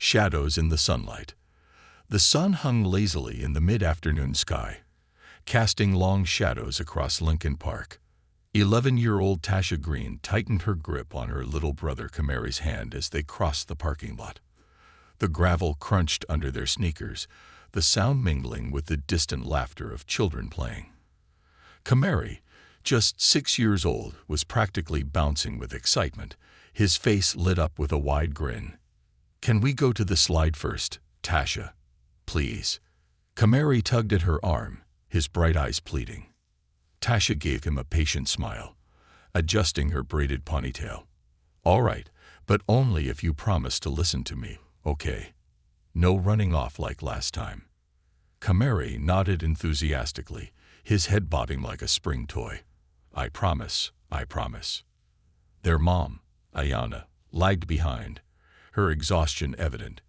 Shadows in the sunlight. The sun hung lazily in the mid-afternoon sky, casting long shadows across Lincoln Park. 11-year-old Tasha Green tightened her grip on her little brother Kamari's hand as they crossed the parking lot. The gravel crunched under their sneakers, the sound mingling with the distant laughter of children playing. Kamari, just 6 years old, was practically bouncing with excitement, his face lit up with a wide grin. "Can we go to the slide first, Tasha? Please." Kamari tugged at her arm, his bright eyes pleading. Tasha gave him a patient smile, adjusting her braided ponytail. "All right, but only if you promise to listen to me, okay? No running off like last time." Kamari nodded enthusiastically, his head bobbing like a spring toy. "I promise, I promise." Their mom, Ayana, lagged behind, her exhaustion evident.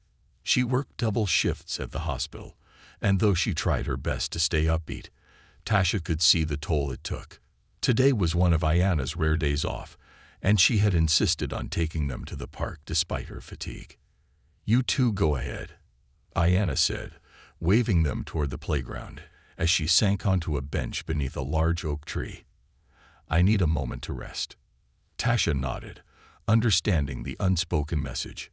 She worked double shifts at the hospital, and though she tried her best to stay upbeat, Tasha could see the toll it took. Today was one of Ayana's rare days off, and she had insisted on taking them to the park despite her fatigue. "You two go ahead," Ayana said, waving them toward the playground as she sank onto a bench beneath a large oak tree. "I need a moment to rest." Tasha nodded, understanding the unspoken message.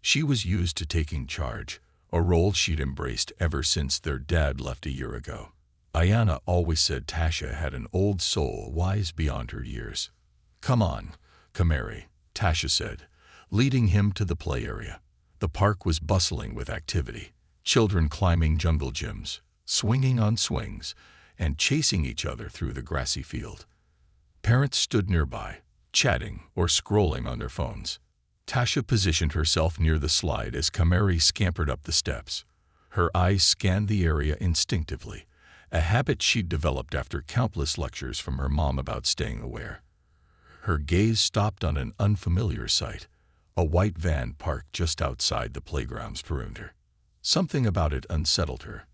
She was used to taking charge, a role she'd embraced ever since their dad left a year ago. Ayana always said Tasha had an old soul wise beyond her years. "Come on, Kamari," Tasha said, leading him to the play area. The park was bustling with activity, children climbing jungle gyms, swinging on swings, and chasing each other through the grassy field. Parents stood nearby, chatting or scrolling on their phones. Tasha positioned herself near the slide as Kamari scampered up the steps. Her eyes scanned the area instinctively, a habit she'd developed after countless lectures from her mom about staying aware. Her gaze stopped on an unfamiliar sight, a white van parked just outside the playground's perimeter. Something about it unsettled her.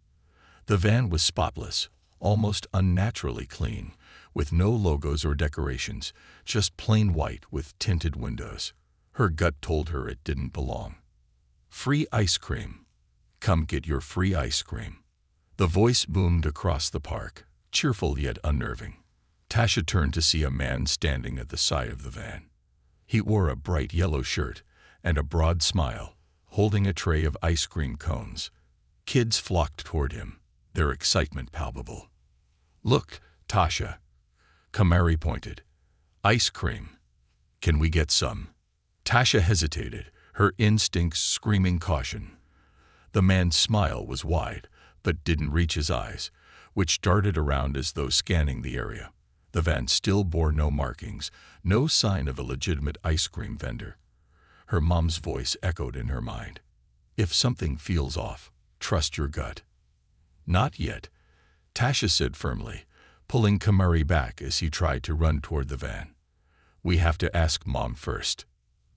The van was spotless, almost unnaturally clean, with no logos or decorations, just plain white with tinted windows. Her gut told her it didn't belong. "Free ice cream. Come get your free ice cream." The voice boomed across the park, cheerful yet unnerving. Tasha turned to see a man standing at the side of the van. He wore a bright yellow shirt and a broad smile, holding a tray of ice cream cones. Kids flocked toward him, their excitement palpable. "Look, Tasha," Kamari pointed. "Ice cream. Can we get some?" Tasha hesitated, her instincts screaming caution. The man's smile was wide, but didn't reach his eyes, which darted around as though scanning the area. The van still bore no markings, no sign of a legitimate ice cream vendor. Her mom's voice echoed in her mind. "If something feels off, trust your gut." "Not yet," Tasha said firmly, pulling Kamari back as he tried to run toward the van. "We have to ask Mom first."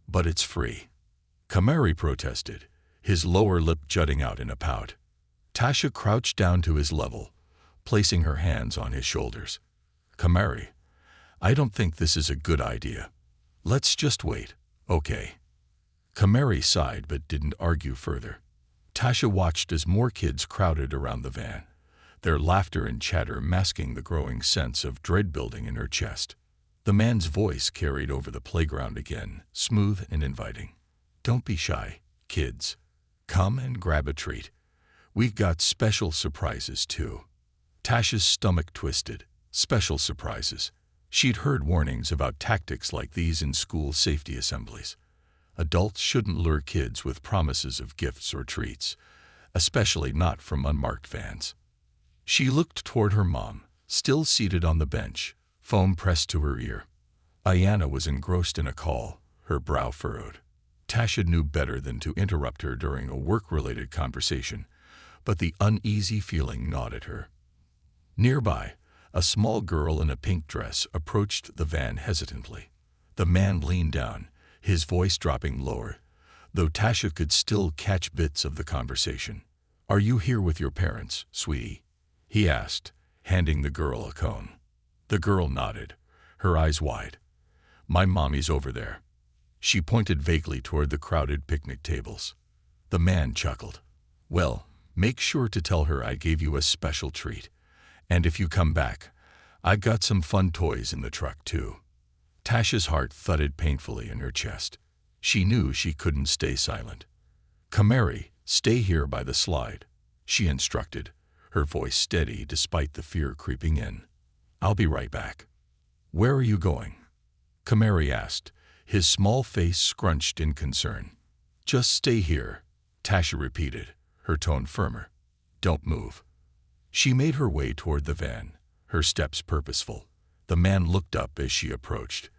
"But it's free," Kamari protested, his lower lip jutting out in a pout. Tasha crouched down to his level, placing her hands on his shoulders. "Kamari, I don't think this is a good idea. Let's just wait, okay?" Kamari sighed but didn't argue further. Tasha watched as more kids crowded around the van, their laughter and chatter masking the growing sense of dread building in her chest. The man's voice carried over the playground again, smooth and inviting. "Don't be shy, kids. Come and grab a treat. We've got special surprises, too." Tasha's stomach twisted. Special surprises. She'd heard warnings about tactics like these in school safety assemblies. Adults shouldn't lure kids with promises of gifts or treats, especially not from unmarked vans. She looked toward her mom, still seated on the bench, phone pressed to her ear. Ayana was engrossed in a call, her brow furrowed. Tasha knew better than to interrupt her during a work-related conversation, but the uneasy feeling gnawed at her. Nearby, a small girl in a pink dress approached the van hesitantly. The man leaned down, his voice dropping lower, though Tasha could still catch bits of the conversation. "Are you here with your parents, sweetie?" he asked, handing the girl a cone. The girl nodded, her eyes wide. "My mommy's over there." She pointed vaguely toward the crowded picnic tables. The man chuckled. Well, make sure to tell her I gave you a special treat. And if you come back, I got some fun toys in the truck too. Tasha's heart thudded painfully in her chest. She knew she couldn't stay silent. Kamari, stay here by the slide, she instructed, her voice steady despite the fear creeping in. I'll be right back. Where are you going? Kamari asked, his small face scrunched in concern. Just stay here, Tasha repeated, her tone firmer. Don't move. She made her way toward the van, her steps purposeful. The man looked up as she approached,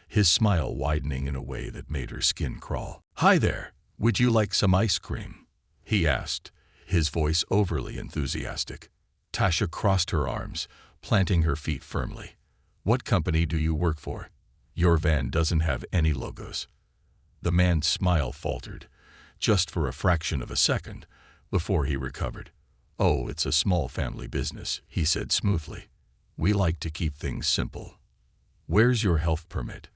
his smile widening in a way that made her skin crawl. Hi there, would you like some ice cream? He asked, his voice overly enthusiastic. Tasha crossed her arms, planting her feet firmly. What company do you work for? Your van doesn't have any logos. The man's smile faltered, just for a fraction of a second, before he recovered. Oh, it's a small family business, he said smoothly. We like to keep things simple. Where's your health permit?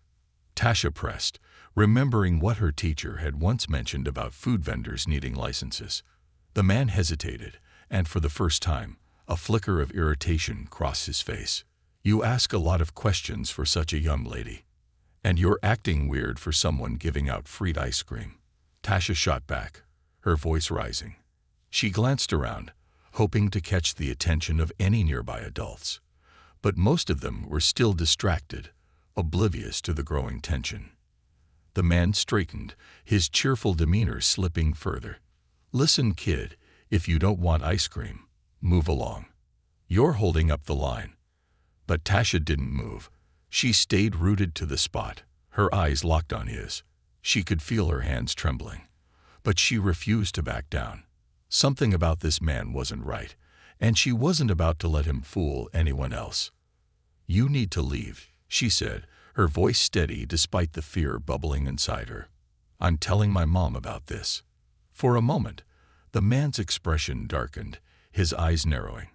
Tasha pressed, remembering what her teacher had once mentioned about food vendors needing licenses. The man hesitated, and for the first time, a flicker of irritation crossed his face. You ask a lot of questions for such a young lady. And you're acting weird for someone giving out free ice cream. Tasha shot back, her voice rising. She glanced around, hoping to catch the attention of any nearby adults. But most of them were still distracted, oblivious to the growing tension. The man straightened, his cheerful demeanor slipping further. Listen, kid, if you don't want ice cream, move along. You're holding up the line. But Tasha didn't move. She stayed rooted to the spot, her eyes locked on his. She could feel her hands trembling. But she refused to back down. Something about this man wasn't right, and she wasn't about to let him fool anyone else. You need to leave, she said, her voice steady despite the fear bubbling inside her. I'm telling my mom about this. For a moment, the man's expression darkened, his eyes narrowing.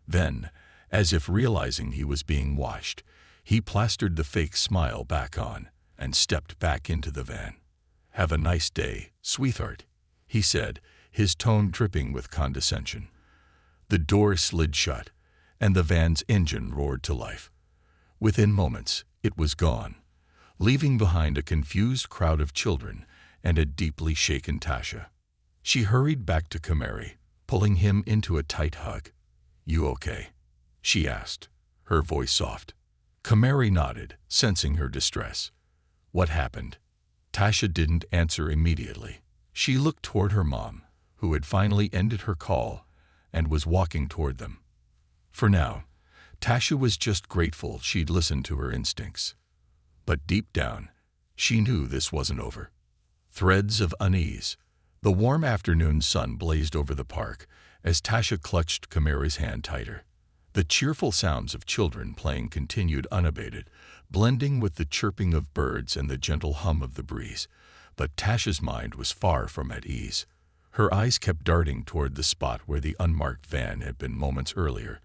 Then, as if realizing he was being watched, he plastered the fake smile back on and stepped back into the van. Have a nice day, sweetheart, he said, his tone dripping with condescension. The door slid shut, and the van's engine roared to life. Within moments, it was gone, leaving behind a confused crowd of children and a deeply shaken Tasha. She hurried back to Kamari, pulling him into a tight hug. You okay? She asked, her voice soft. Kamari nodded, sensing her distress. What happened? Tasha didn't answer immediately. She looked toward her mom, who had finally ended her call and was walking toward them. For now, Tasha was just grateful she'd listened to her instincts. But deep down, she knew this wasn't over. Threads of unease. The warm afternoon sun blazed over the park as Tasha clutched Kamari's hand tighter. The cheerful sounds of children playing continued unabated, blending with the chirping of birds and the gentle hum of the breeze. But Tasha's mind was far from at ease. Her eyes kept darting toward the spot where the unmarked van had been moments earlier.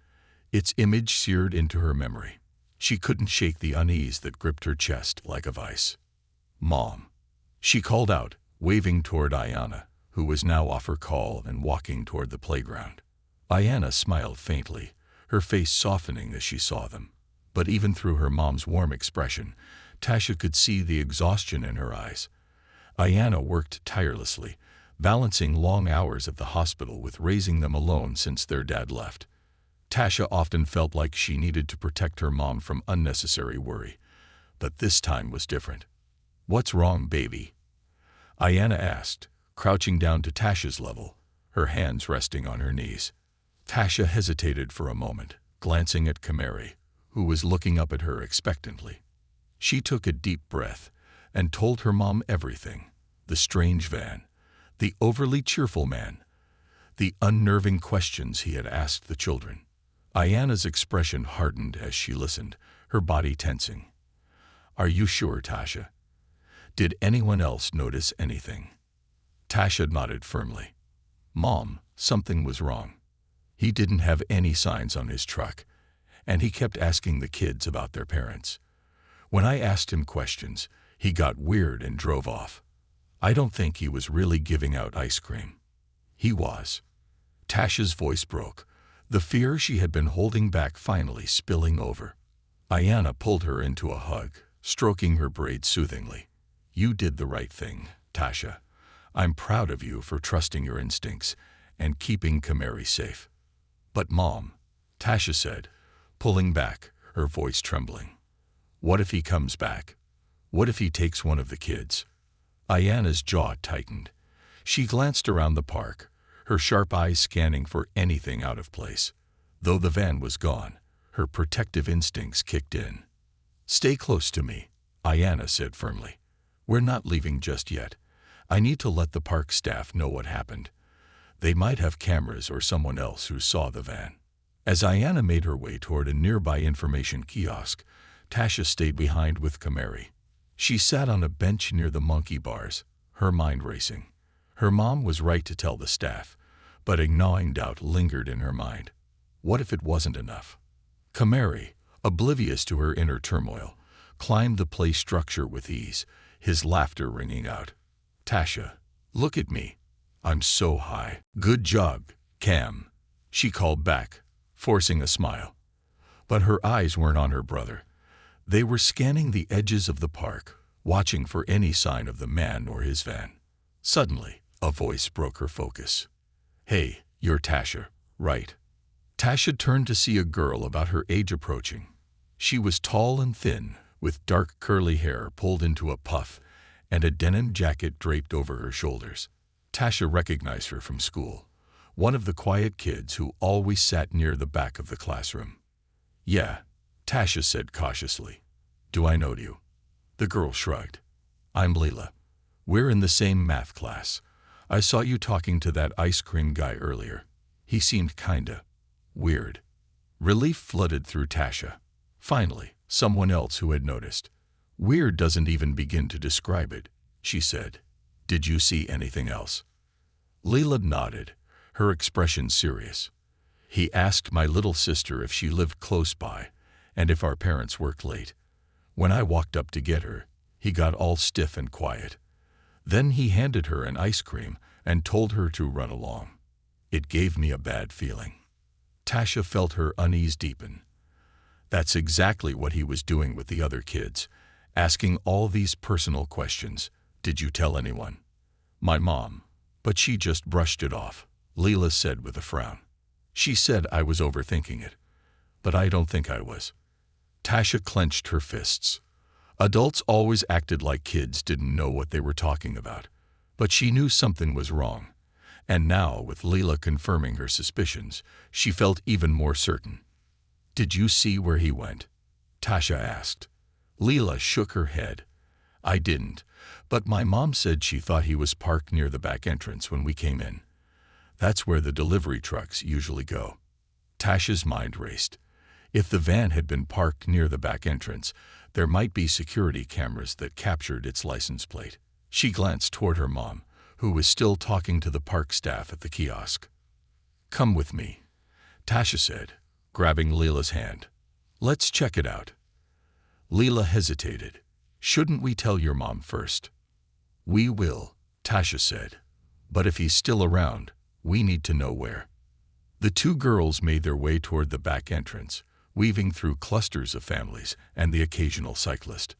Its image seared into her memory. She couldn't shake the unease that gripped her chest like a vice. Mom, she called out, waving toward Ayana, who was now off her call and walking toward the playground. Ayana smiled faintly, her face softening as she saw them. But even through her mom's warm expression, Tasha could see the exhaustion in her eyes. Ayana worked tirelessly, balancing long hours at the hospital with raising them alone since their dad left. Tasha often felt like she needed to protect her mom from unnecessary worry, but this time was different. What's wrong, baby? Ayana asked, crouching down to Tasha's level, her hands resting on her knees. Tasha hesitated for a moment, glancing at Kamari, who was looking up at her expectantly. She took a deep breath and told her mom everything: the strange van, the overly cheerful man, the unnerving questions he had asked the children. Ayana's expression hardened as she listened, her body tensing. Are you sure, Tasha? Did anyone else notice anything? Tasha nodded firmly. Mom, something was wrong. He didn't have any signs on his truck, and he kept asking the kids about their parents. When I asked him questions, he got weird and drove off. I don't think he was really giving out ice cream. He was. Tasha's voice broke, the fear she had been holding back finally spilling over. Ayanna pulled her into a hug, stroking her braids soothingly. You did the right thing, Tasha. I'm proud of you for trusting your instincts and keeping Kamari safe. But Mom, Tasha said, pulling back, her voice trembling. What if he comes back? What if he takes one of the kids? Ayanna's jaw tightened. She glanced around the park, her sharp eyes scanning for anything out of place. Though the van was gone, her protective instincts kicked in. Stay close to me, Ayanna said firmly. We're not leaving just yet. I need to let the park staff know what happened. They might have cameras or someone else who saw the van. As Ayanna made her way toward a nearby information kiosk, Tasha stayed behind with Kamari. She sat on a bench near the monkey bars, her mind racing. Her mom was right to tell the staff, but a gnawing doubt lingered in her mind. What if it wasn't enough? Kamari, oblivious to her inner turmoil, climbed the play structure with ease, his laughter ringing out. Tasha, look at me. I'm so high. Good job, Cam, she called back, forcing a smile. But her eyes weren't on her brother. They were scanning the edges of the park, watching for any sign of the man or his van. Suddenly, a voice broke her focus. Hey, you're Tasha, right? Tasha turned to see a girl about her age approaching. She was tall and thin, with dark curly hair pulled into a puff and a denim jacket draped over her shoulders. Tasha recognized her from school, one of the quiet kids who always sat near the back of the classroom. Yeah, Tasha said cautiously. Do I know you? The girl shrugged. I'm Leela. We're in the same math class. I saw you talking to that ice cream guy earlier. He seemed kinda weird. Relief flooded through Tasha. Finally, someone else who had noticed. Weird doesn't even begin to describe it, she said. Did you see anything else? Leela nodded, her expression serious. He asked my little sister if she lived close by and if our parents worked late. When I walked up to get her, he got all stiff and quiet. Then he handed her an ice cream and told her to run along. It gave me a bad feeling. Tasha felt her unease deepen. That's exactly what he was doing with the other kids, asking all these personal questions. Did you tell anyone? My mom, but she just brushed it off, Leela said with a frown. She said I was overthinking it, but I don't think I was. Tasha clenched her fists. Adults always acted like kids didn't know what they were talking about, but she knew something was wrong. And now, with Leela confirming her suspicions, she felt even more certain. Did you see where he went? Tasha asked. Leela shook her head. I didn't, but my mom said she thought he was parked near the back entrance when we came in. That's where the delivery trucks usually go. Tasha's mind raced. If the van had been parked near the back entrance, there might be security cameras that captured its license plate. She glanced toward her mom, who was still talking to the park staff at the kiosk. Come with me, Tasha said, grabbing Leela's hand. Let's check it out. Leela hesitated. Shouldn't we tell your mom first? We will, Tasha said. But if he's still around, we need to know where. The two girls made their way toward the back entrance, weaving through clusters of families and the occasional cyclist.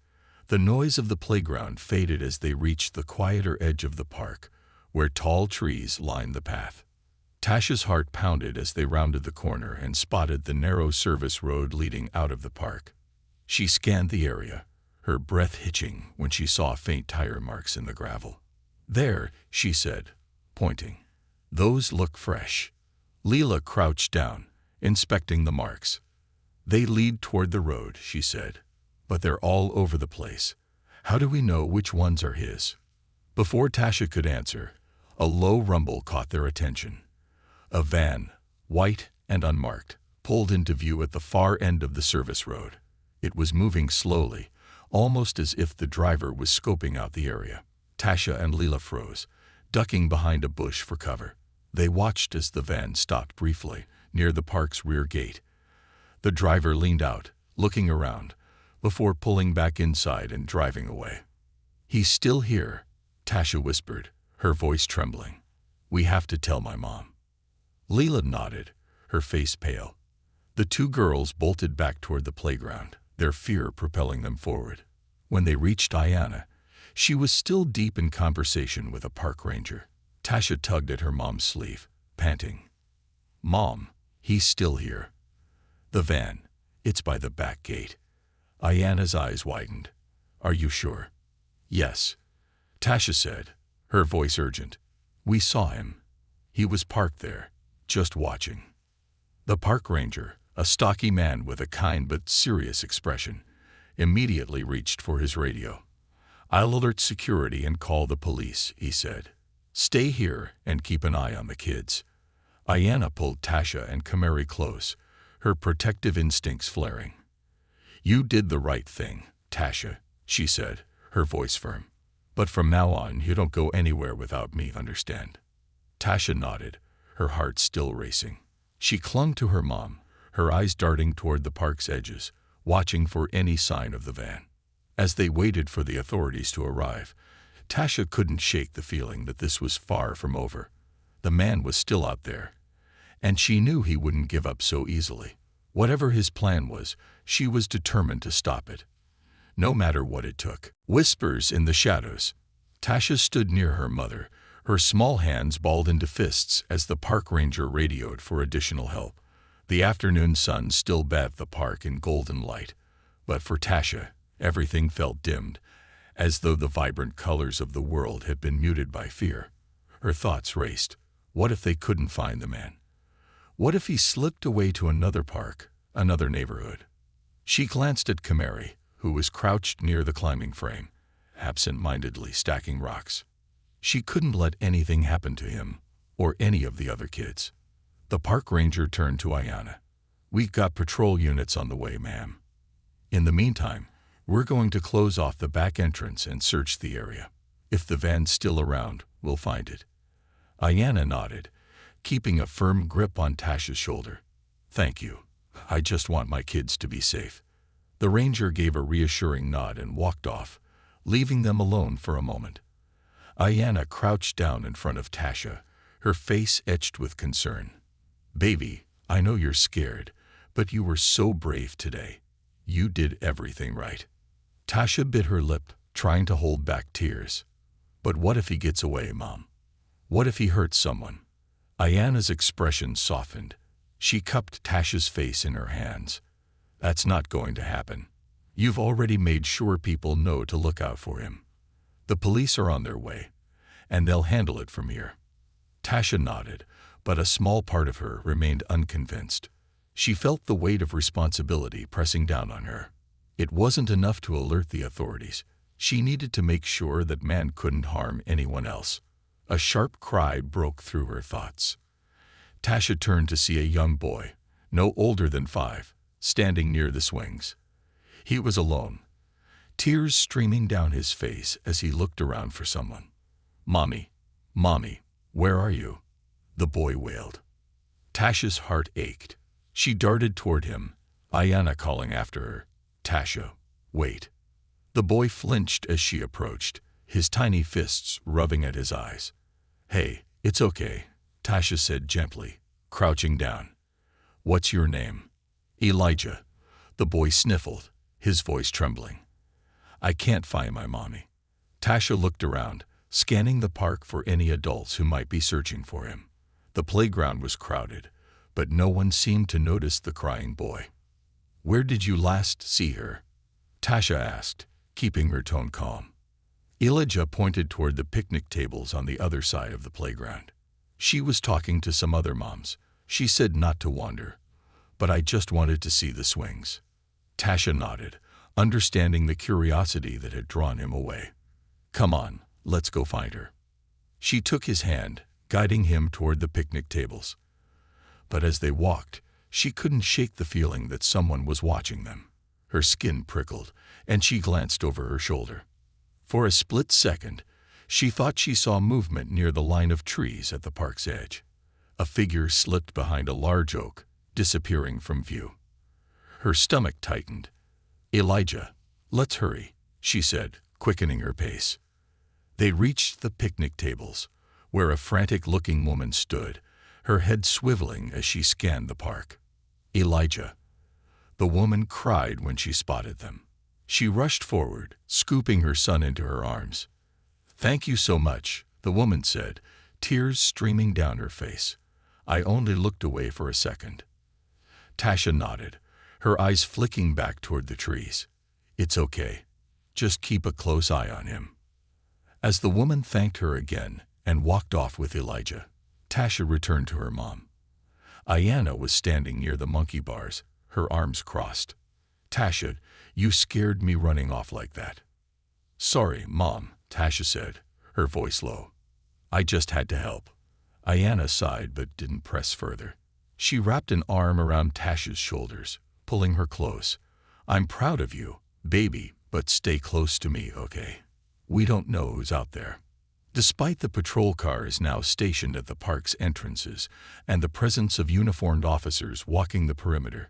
The noise of the playground faded as they reached the quieter edge of the park, where tall trees lined the path. Tasha's heart pounded as they rounded the corner and spotted the narrow service road leading out of the park. She scanned the area, her breath hitching when she saw faint tire marks in the gravel. There, she said, pointing. Those look fresh. Leela crouched down, inspecting the marks. They lead toward the road, she said, but they're all over the place. How do we know which ones are his? Before Tasha could answer, a low rumble caught their attention. A van, white and unmarked, pulled into view at the far end of the service road. It was moving slowly, almost as if the driver was scoping out the area. Tasha and Leela froze, ducking behind a bush for cover. They watched as the van stopped briefly, near the park's rear gate. The driver leaned out, looking around, before pulling back inside and driving away. He's still here, Tasha whispered, her voice trembling. "We have to tell my mom." Leela nodded, her face pale. The two girls bolted back toward the playground, their fear propelling them forward. When they reached Ayanna, she was still deep in conversation with a park ranger. Tasha tugged at her mom's sleeve, panting. "Mom, he's still here." "The van. It's by the back gate." Ayanna's eyes widened. "Are you sure?" "Yes," Tasha said, her voice urgent. "We saw him. He was parked there, just watching." The park ranger, a stocky man with a kind but serious expression, immediately reached for his radio. "I'll alert security and call the police," he said. "Stay here and keep an eye on the kids." Ayanna pulled Tasha and Kamari close, her protective instincts flaring. "You did the right thing, Tasha," she said, her voice firm. "But from now on, you don't go anywhere without me, understand?" Tasha nodded, her heart still racing. She clung to her mom, her eyes darting toward the park's edges, watching for any sign of the van. As they waited for the authorities to arrive, Tasha couldn't shake the feeling that this was far from over. The man was still out there, and she knew he wouldn't give up so easily. Whatever his plan was, she was determined to stop it, no matter what it took. Whispers in the shadows. Tasha stood near her mother, her small hands balled into fists as the park ranger radioed for additional help. The afternoon sun still bathed the park in golden light, but for Tasha, everything felt dimmed, as though the vibrant colors of the world had been muted by fear. Her thoughts raced. What if they couldn't find the man? What if he slipped away to another park, another neighborhood? She glanced at Kamari, who was crouched near the climbing frame, absent-mindedly stacking rocks. She couldn't let anything happen to him, or any of the other kids. The park ranger turned to Ayanna. "We've got patrol units on the way, ma'am. In the meantime, we're going to close off the back entrance and search the area. If the van's still around, we'll find it." Ayanna nodded, keeping a firm grip on Tasha's shoulder. "Thank you. I just want my kids to be safe." The ranger gave a reassuring nod and walked off, leaving them alone for a moment. Ayanna crouched down in front of Tasha, her face etched with concern. "Baby, I know you're scared, but you were so brave today. You did everything right." Tasha bit her lip, trying to hold back tears. "But what if he gets away, Mom? What if he hurts someone?" Ayanna's expression softened. She cupped Tasha's face in her hands. "That's not going to happen. You've already made sure people know to look out for him. The police are on their way, and they'll handle it from here." Tasha nodded, but a small part of her remained unconvinced. She felt the weight of responsibility pressing down on her. It wasn't enough to alert the authorities. She needed to make sure that man couldn't harm anyone else. A sharp cry broke through her thoughts. Tasha turned to see a young boy, no older than 5, standing near the swings. He was alone, tears streaming down his face as he looked around for someone. "Mommy, Mommy, where are you?" the boy wailed. Tasha's heart ached. She darted toward him, Ayanna calling after her, "Tasha, wait." The boy flinched as she approached, his tiny fists rubbing at his eyes. "Hey, it's okay," Tasha said gently, crouching down. "What's your name?" "Elijah." The boy sniffled, his voice trembling. "I can't find my mommy." Tasha looked around, scanning the park for any adults who might be searching for him. The playground was crowded, but no one seemed to notice the crying boy. "Where did you last see her?" Tasha asked, keeping her tone calm. Elijah pointed toward the picnic tables on the other side of the playground. "She was talking to some other moms. She said not to wander, but I just wanted to see the swings." Tasha nodded, understanding the curiosity that had drawn him away. "Come on, let's go find her." She took his hand, guiding him toward the picnic tables. But as they walked, she couldn't shake the feeling that someone was watching them. Her skin prickled, and she glanced over her shoulder. For a split second, she thought she saw movement near the line of trees at the park's edge. A figure slipped behind a large oak, disappearing from view. Her stomach tightened. "Elijah, let's hurry," she said, quickening her pace. They reached the picnic tables, where a frantic-looking woman stood, her head swiveling as she scanned the park. Elijah. The woman cried when she spotted them. She rushed forward, scooping her son into her arms. "Thank you so much," the woman said, tears streaming down her face. "I only looked away for a second." Tasha nodded, her eyes flicking back toward the trees. "It's okay. Just keep a close eye on him." As the woman thanked her again and walked off with Elijah, Tasha returned to her mom. Ayanna was standing near the monkey bars, her arms crossed. "Tasha, you scared me running off like that." "Sorry, Mom," Tasha said, her voice low. "I just had to help." Ayanna sighed but didn't press further. She wrapped an arm around Tasha's shoulders, pulling her close. "I'm proud of you, baby, but stay close to me, okay? We don't know who's out there." Despite the patrol cars now stationed at the park's entrances and the presence of uniformed officers walking the perimeter,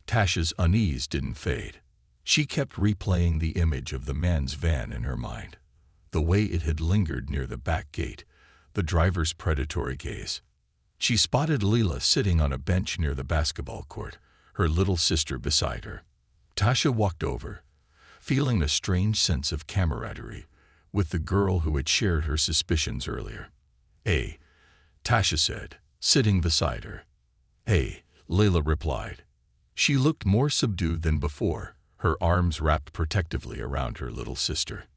Tasha's unease didn't fade. She kept replaying the image of the man's van in her mind, the way it had lingered near the back gate, the driver's predatory gaze. She spotted Leela sitting on a bench near the basketball court, her little sister beside her. Tasha walked over, feeling a strange sense of camaraderie with the girl who had shared her suspicions earlier. "Hey," Tasha said, sitting beside her. "Hey," Leela replied. She looked more subdued than before, her arms wrapped protectively around her little sister.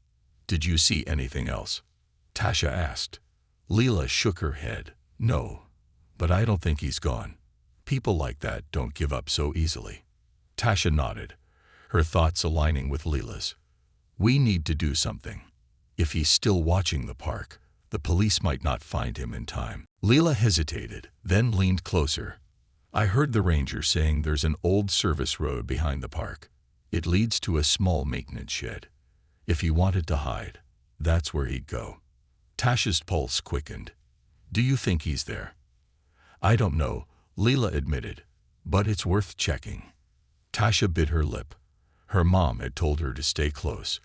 "Did you see anything else?" Tasha asked. Leela shook her head. "No, but I don't think he's gone. People like that don't give up so easily." Tasha nodded, her thoughts aligning with Leela's. "We need to do something. If he's still watching the park, the police might not find him in time." Leela hesitated, then leaned closer. "I heard the ranger saying there's an old service road behind the park. It leads to a small maintenance shed. If he wanted to hide, that's where he'd go." Tasha's pulse quickened. "Do you think he's there?" "I don't know," Leela admitted, "but it's worth checking." Tasha bit her lip. Her mom had told her to stay close,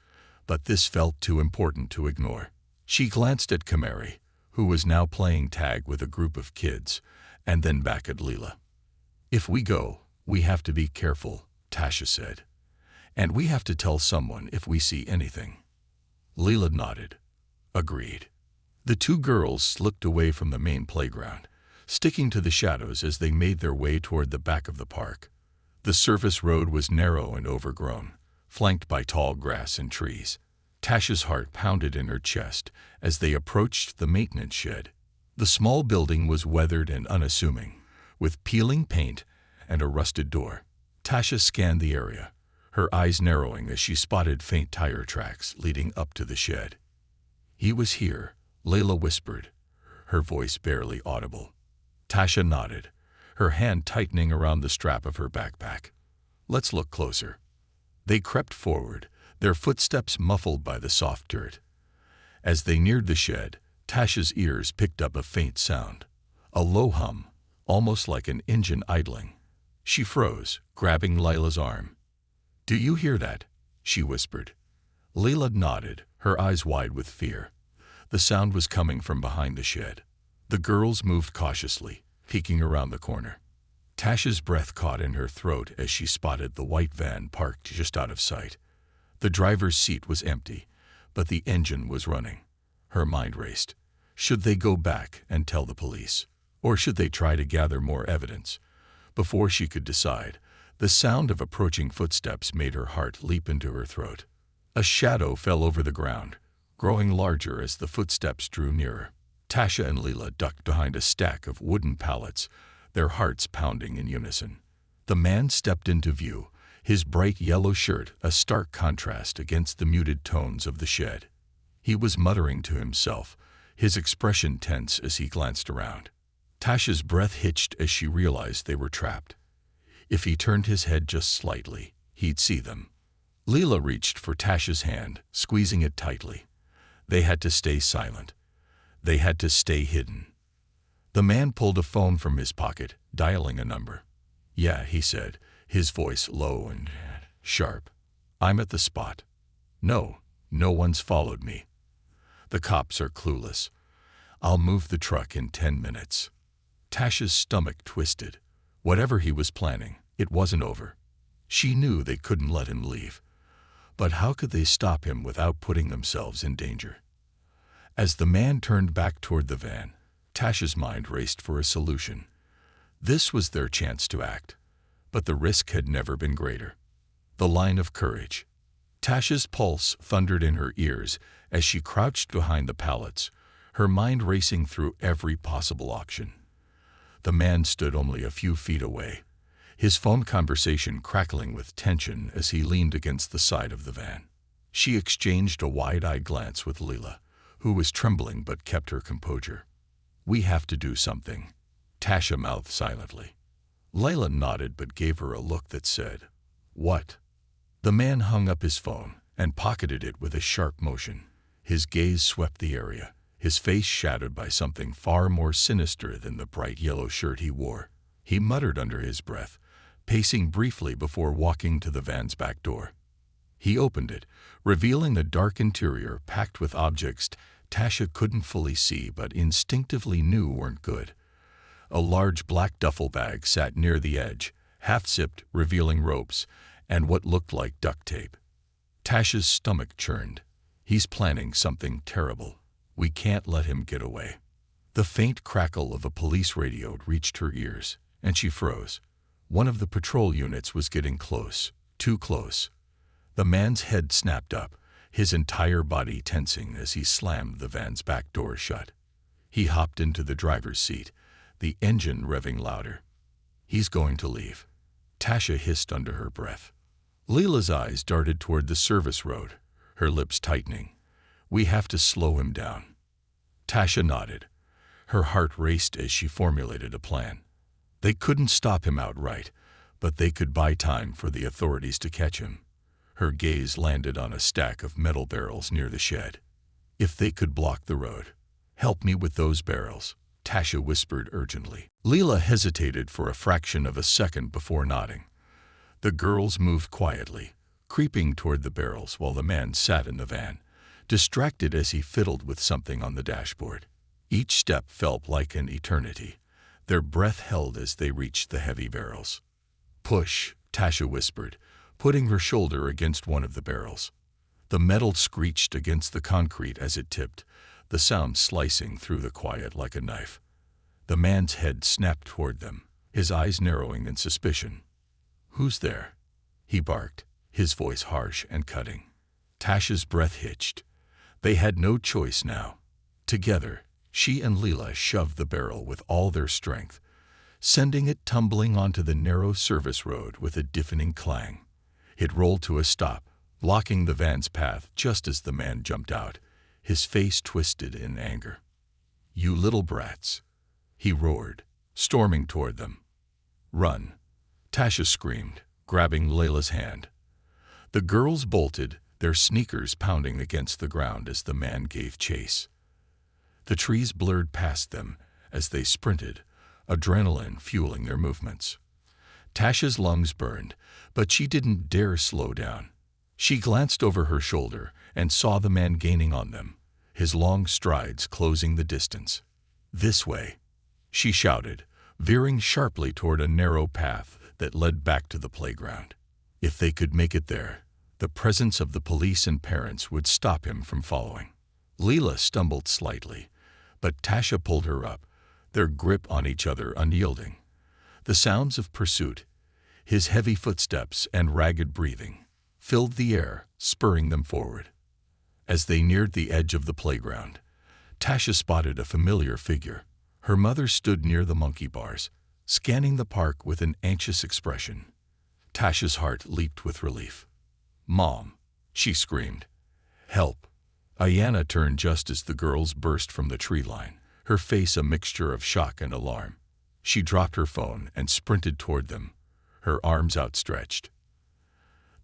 but this felt too important to ignore. She glanced at Kamari, who was now playing tag with a group of kids, and then back at Leela. "If we go, we have to be careful," Tasha said. "And we have to tell someone if we see anything." Leela nodded. "Agreed." The two girls looked away from the main playground, sticking to the shadows as they made their way toward the back of the park. The surface road was narrow and overgrown, flanked by tall grass and trees. Tasha's heart pounded in her chest as they approached the maintenance shed. The small building was weathered and unassuming, with peeling paint and a rusted door. Tasha scanned the area, her eyes narrowing as she spotted faint tire tracks leading up to the shed. "He was here," Leila whispered, her voice barely audible. Tasha nodded, her hand tightening around the strap of her backpack. "Let's look closer." They crept forward, their footsteps muffled by the soft dirt. As they neared the shed, Tasha's ears picked up a faint sound, a low hum, almost like an engine idling. She froze, grabbing Lila's arm. "Do you hear that?" she whispered. Lila nodded, her eyes wide with fear. The sound was coming from behind the shed. The girls moved cautiously, peeking around the corner. Tasha's breath caught in her throat as she spotted the white van parked just out of sight. The driver's seat was empty, but the engine was running. Her mind raced. Should they go back and tell the police? Or should they try to gather more evidence? Before she could decide, the sound of approaching footsteps made her heart leap into her throat. A shadow fell over the ground, growing larger as the footsteps drew nearer. Tasha and Lila ducked behind a stack of wooden pallets, their hearts pounding in unison. The man stepped into view, his bright yellow shirt a stark contrast against the muted tones of the shed. He was muttering to himself, his expression tense as he glanced around. Tasha's breath hitched as she realized they were trapped. If he turned his head just slightly, he'd see them. Lila reached for Tasha's hand, squeezing it tightly. They had to stay silent. They had to stay hidden. The man pulled a phone from his pocket, dialing a number. "Yeah," he said, his voice low and sharp. "I'm at the spot. No one's followed me." The cops are clueless. I'll move the truck in 10 minutes. Tasha's stomach twisted. Whatever he was planning, it wasn't over. She knew they couldn't let him leave. But how could they stop him without putting themselves in danger? As the man turned back toward the van, Tasha's mind raced for a solution. This was their chance to act, but the risk had never been greater. The line of courage. Tasha's pulse thundered in her ears as she crouched behind the pallets, her mind racing through every possible option. The man stood only a few feet away, his phone conversation crackling with tension as he leaned against the side of the van. She exchanged a wide-eyed glance with Leela, who was trembling but kept her composure. "We have to do something," Tasha mouthed silently. Leila nodded but gave her a look that said, "What?" The man hung up his phone and pocketed it with a sharp motion. His gaze swept the area, his face shadowed by something far more sinister than the bright yellow shirt he wore. He muttered under his breath, pacing briefly before walking to the van's back door. He opened it, revealing a dark interior packed with objects Tasha couldn't fully see but instinctively knew weren't good. A large black duffel bag sat near the edge, half-zipped, revealing ropes and what looked like duct tape. Tasha's stomach churned. He's planning something terrible. We can't let him get away. The faint crackle of a police radio reached her ears, and she froze. One of the patrol units was getting close, too close. The man's head snapped up, his entire body tensing as he slammed the van's back door shut. He hopped into the driver's seat, the engine revving louder. "He's going to leave," Tasha hissed under her breath. Leela's eyes darted toward the service road, her lips tightening. "We have to slow him down." Tasha nodded. Her heart raced as she formulated a plan. They couldn't stop him outright, but they could buy time for the authorities to catch him. Her gaze landed on a stack of metal barrels near the shed. "If they could block the road, help me with those barrels," Tasha whispered urgently. Leela hesitated for a fraction of a second before nodding. The girls moved quietly, creeping toward the barrels while the man sat in the van, distracted as he fiddled with something on the dashboard. Each step felt like an eternity, their breath held as they reached the heavy barrels. "Push," Tasha whispered, putting her shoulder against one of the barrels. The metal screeched against the concrete as it tipped, the sound slicing through the quiet like a knife. The man's head snapped toward them, his eyes narrowing in suspicion. "Who's there?" he barked, his voice harsh and cutting. Tasha's breath hitched. They had no choice now. Together, she and Leela shoved the barrel with all their strength, sending it tumbling onto the narrow service road with a deafening clang. It rolled to a stop, blocking the van's path just as the man jumped out, his face twisted in anger. "You little brats," he roared, storming toward them. "Run," Tasha screamed, grabbing Leila's hand. The girls bolted, their sneakers pounding against the ground as the man gave chase. The trees blurred past them as they sprinted, adrenaline fueling their movements. Tasha's lungs burned, but she didn't dare slow down. She glanced over her shoulder and saw the man gaining on them, his long strides closing the distance. "This way," she shouted, veering sharply toward a narrow path that led back to the playground. If they could make it there, the presence of the police and parents would stop him from following. Leela stumbled slightly, but Tasha pulled her up, their grip on each other unyielding. The sounds of pursuit, his heavy footsteps and ragged breathing, filled the air, spurring them forward. As they neared the edge of the playground, Tasha spotted a familiar figure. Her mother stood near the monkey bars, scanning the park with an anxious expression. Tasha's heart leaped with relief. "Mom," she screamed. "Help." Ayana turned just as the girls burst from the tree line, her face a mixture of shock and alarm. She dropped her phone and sprinted toward them, her arms outstretched.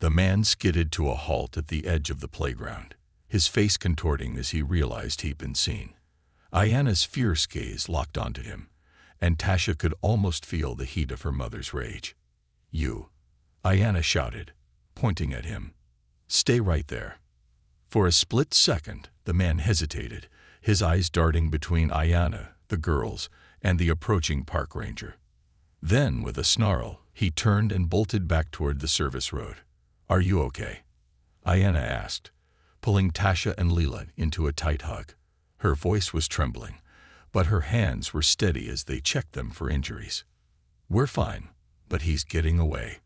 The man skidded to a halt at the edge of the playground, his face contorting as he realized he'd been seen. Ayana's fierce gaze locked onto him, and Tasha could almost feel the heat of her mother's rage. "You," Ayana shouted, pointing at him. "Stay right there." For a split second, The man hesitated, his eyes darting between Ayanna, the girls, and the approaching park ranger. Then, with a snarl, he turned and bolted back toward the service road. "Are you okay?" Ayanna asked, pulling Tasha and Leela into a tight hug. Her voice was trembling, but her hands were steady as they checked them for injuries. "We're fine, but he's getting away,"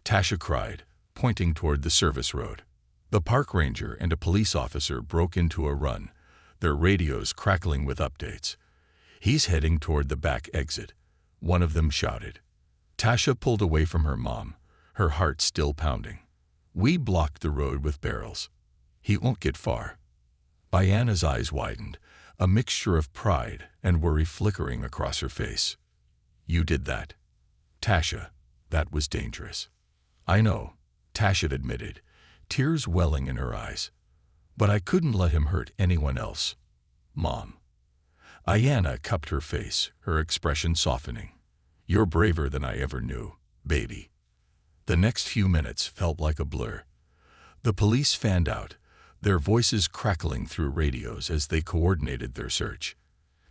Tasha cried, pointing toward the service road. The park ranger and a police officer broke into a run, their radios crackling with updates. "He's heading toward the back exit," one of them shouted. Tasha pulled away from her mom, her heart still pounding. "We blocked the road with barrels. He won't get far." Ayanna's eyes widened, a mixture of pride and worry flickering across her face. "You did that?" "Tasha, that was dangerous." "I know," Tasha admitted, tears welling in her eyes. "But I couldn't let him hurt anyone else." "Mom." Ayanna cupped her face, her expression softening. "You're braver than I ever knew, baby." The next few minutes felt like a blur. The police fanned out, their voices crackling through radios as they coordinated their search.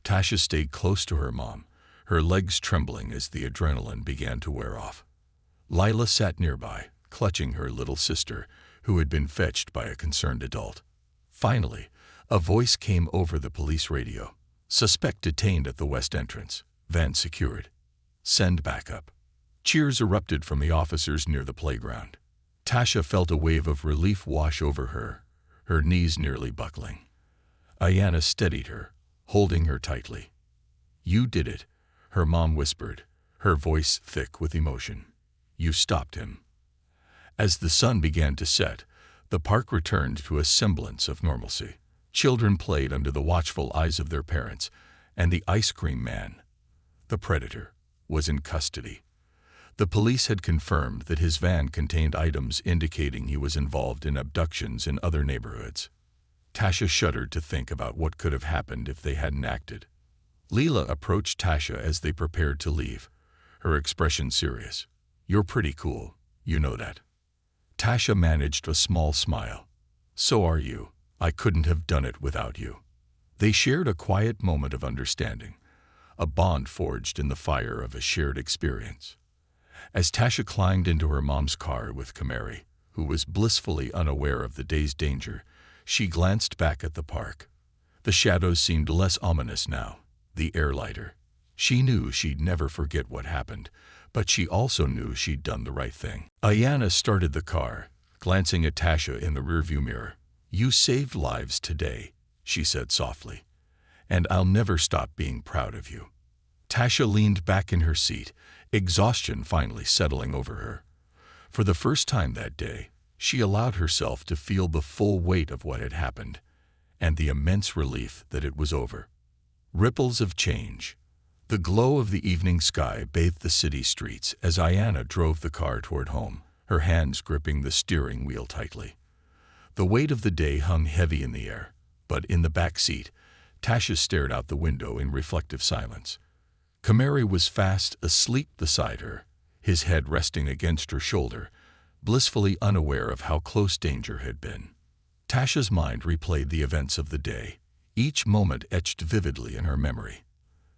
Tasha stayed close to her mom, her legs trembling as the adrenaline began to wear off. Lila sat nearby, clutching her little sister, who had been fetched by a concerned adult. Finally, a voice came over the police radio. "Suspect detained at the west entrance. Van secured. Send backup." Cheers erupted from the officers near the playground. Tasha felt a wave of relief wash over her, her knees nearly buckling. Ayanna steadied her, holding her tightly. "You did it," her mom whispered, her voice thick with emotion. "You stopped him." As the sun began to set, the park returned to a semblance of normalcy. Children played under the watchful eyes of their parents, and the ice cream man, the predator, was in custody. The police had confirmed that his van contained items indicating he was involved in abductions in other neighborhoods. Tasha shuddered to think about what could have happened if they hadn't acted. Leela approached Tasha as they prepared to leave, her expression serious. "You're pretty cool, you know that." Tasha managed a small smile. "So are you. I couldn't have done it without you." They shared a quiet moment of understanding, a bond forged in the fire of a shared experience. As Tasha climbed into her mom's car with Kamari, who was blissfully unaware of the day's danger, she glanced back at the park. The shadows seemed less ominous now, the air lighter. She knew she'd never forget what happened, but she also knew she'd done the right thing. Ayanna started the car, glancing at Tasha in the rearview mirror. "You saved lives today," she said softly, "and I'll never stop being proud of you." Tasha leaned back in her seat, exhaustion finally settling over her. For the first time that day, she allowed herself to feel the full weight of what had happened, and the immense relief that it was over. Ripples of change. The glow of the evening sky bathed the city streets as Ayanna drove the car toward home, her hands gripping the steering wheel tightly. The weight of the day hung heavy in the air, but in the back seat, Tasha stared out the window in reflective silence. Kamari was fast asleep beside her, his head resting against her shoulder, blissfully unaware of how close danger had been. Tasha's mind replayed the events of the day, each moment etched vividly in her memory.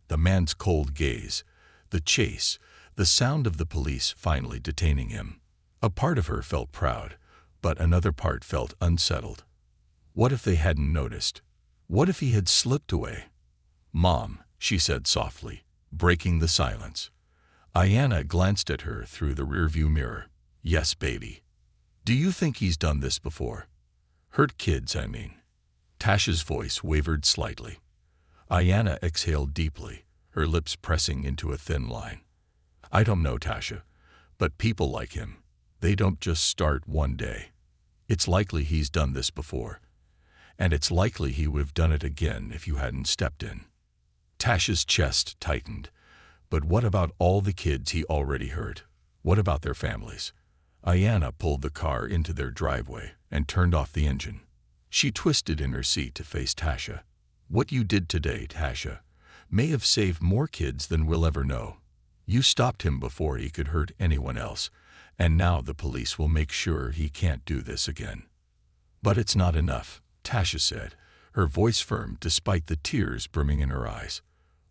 The man's cold gaze, the chase, the sound of the police finally detaining him. A part of her felt proud, but another part felt unsettled. What if they hadn't noticed? What if he had slipped away? "Mom," she said softly, breaking the silence. Ayanna glanced at her through the rearview mirror. "Yes, baby." "Do you think he's done this before? Hurt kids, I mean." Tasha's voice wavered slightly. Ayanna exhaled deeply, her lips pressing into a thin line. "I don't know, Tasha, but people like him, they don't just start one day. It's likely he's done this before, and it's likely he would have done it again if you hadn't stepped in." Tasha's chest tightened. But what about all the kids he already hurt? What about their families? Ayanna pulled the car into their driveway and turned off the engine. She twisted in her seat to face Tasha. "What you did today, Tasha, may have saved more kids than we'll ever know. You stopped him before he could hurt anyone else, and now the police will make sure he can't do this again." "But it's not enough," Tasha said, her voice firm despite the tears brimming in her eyes.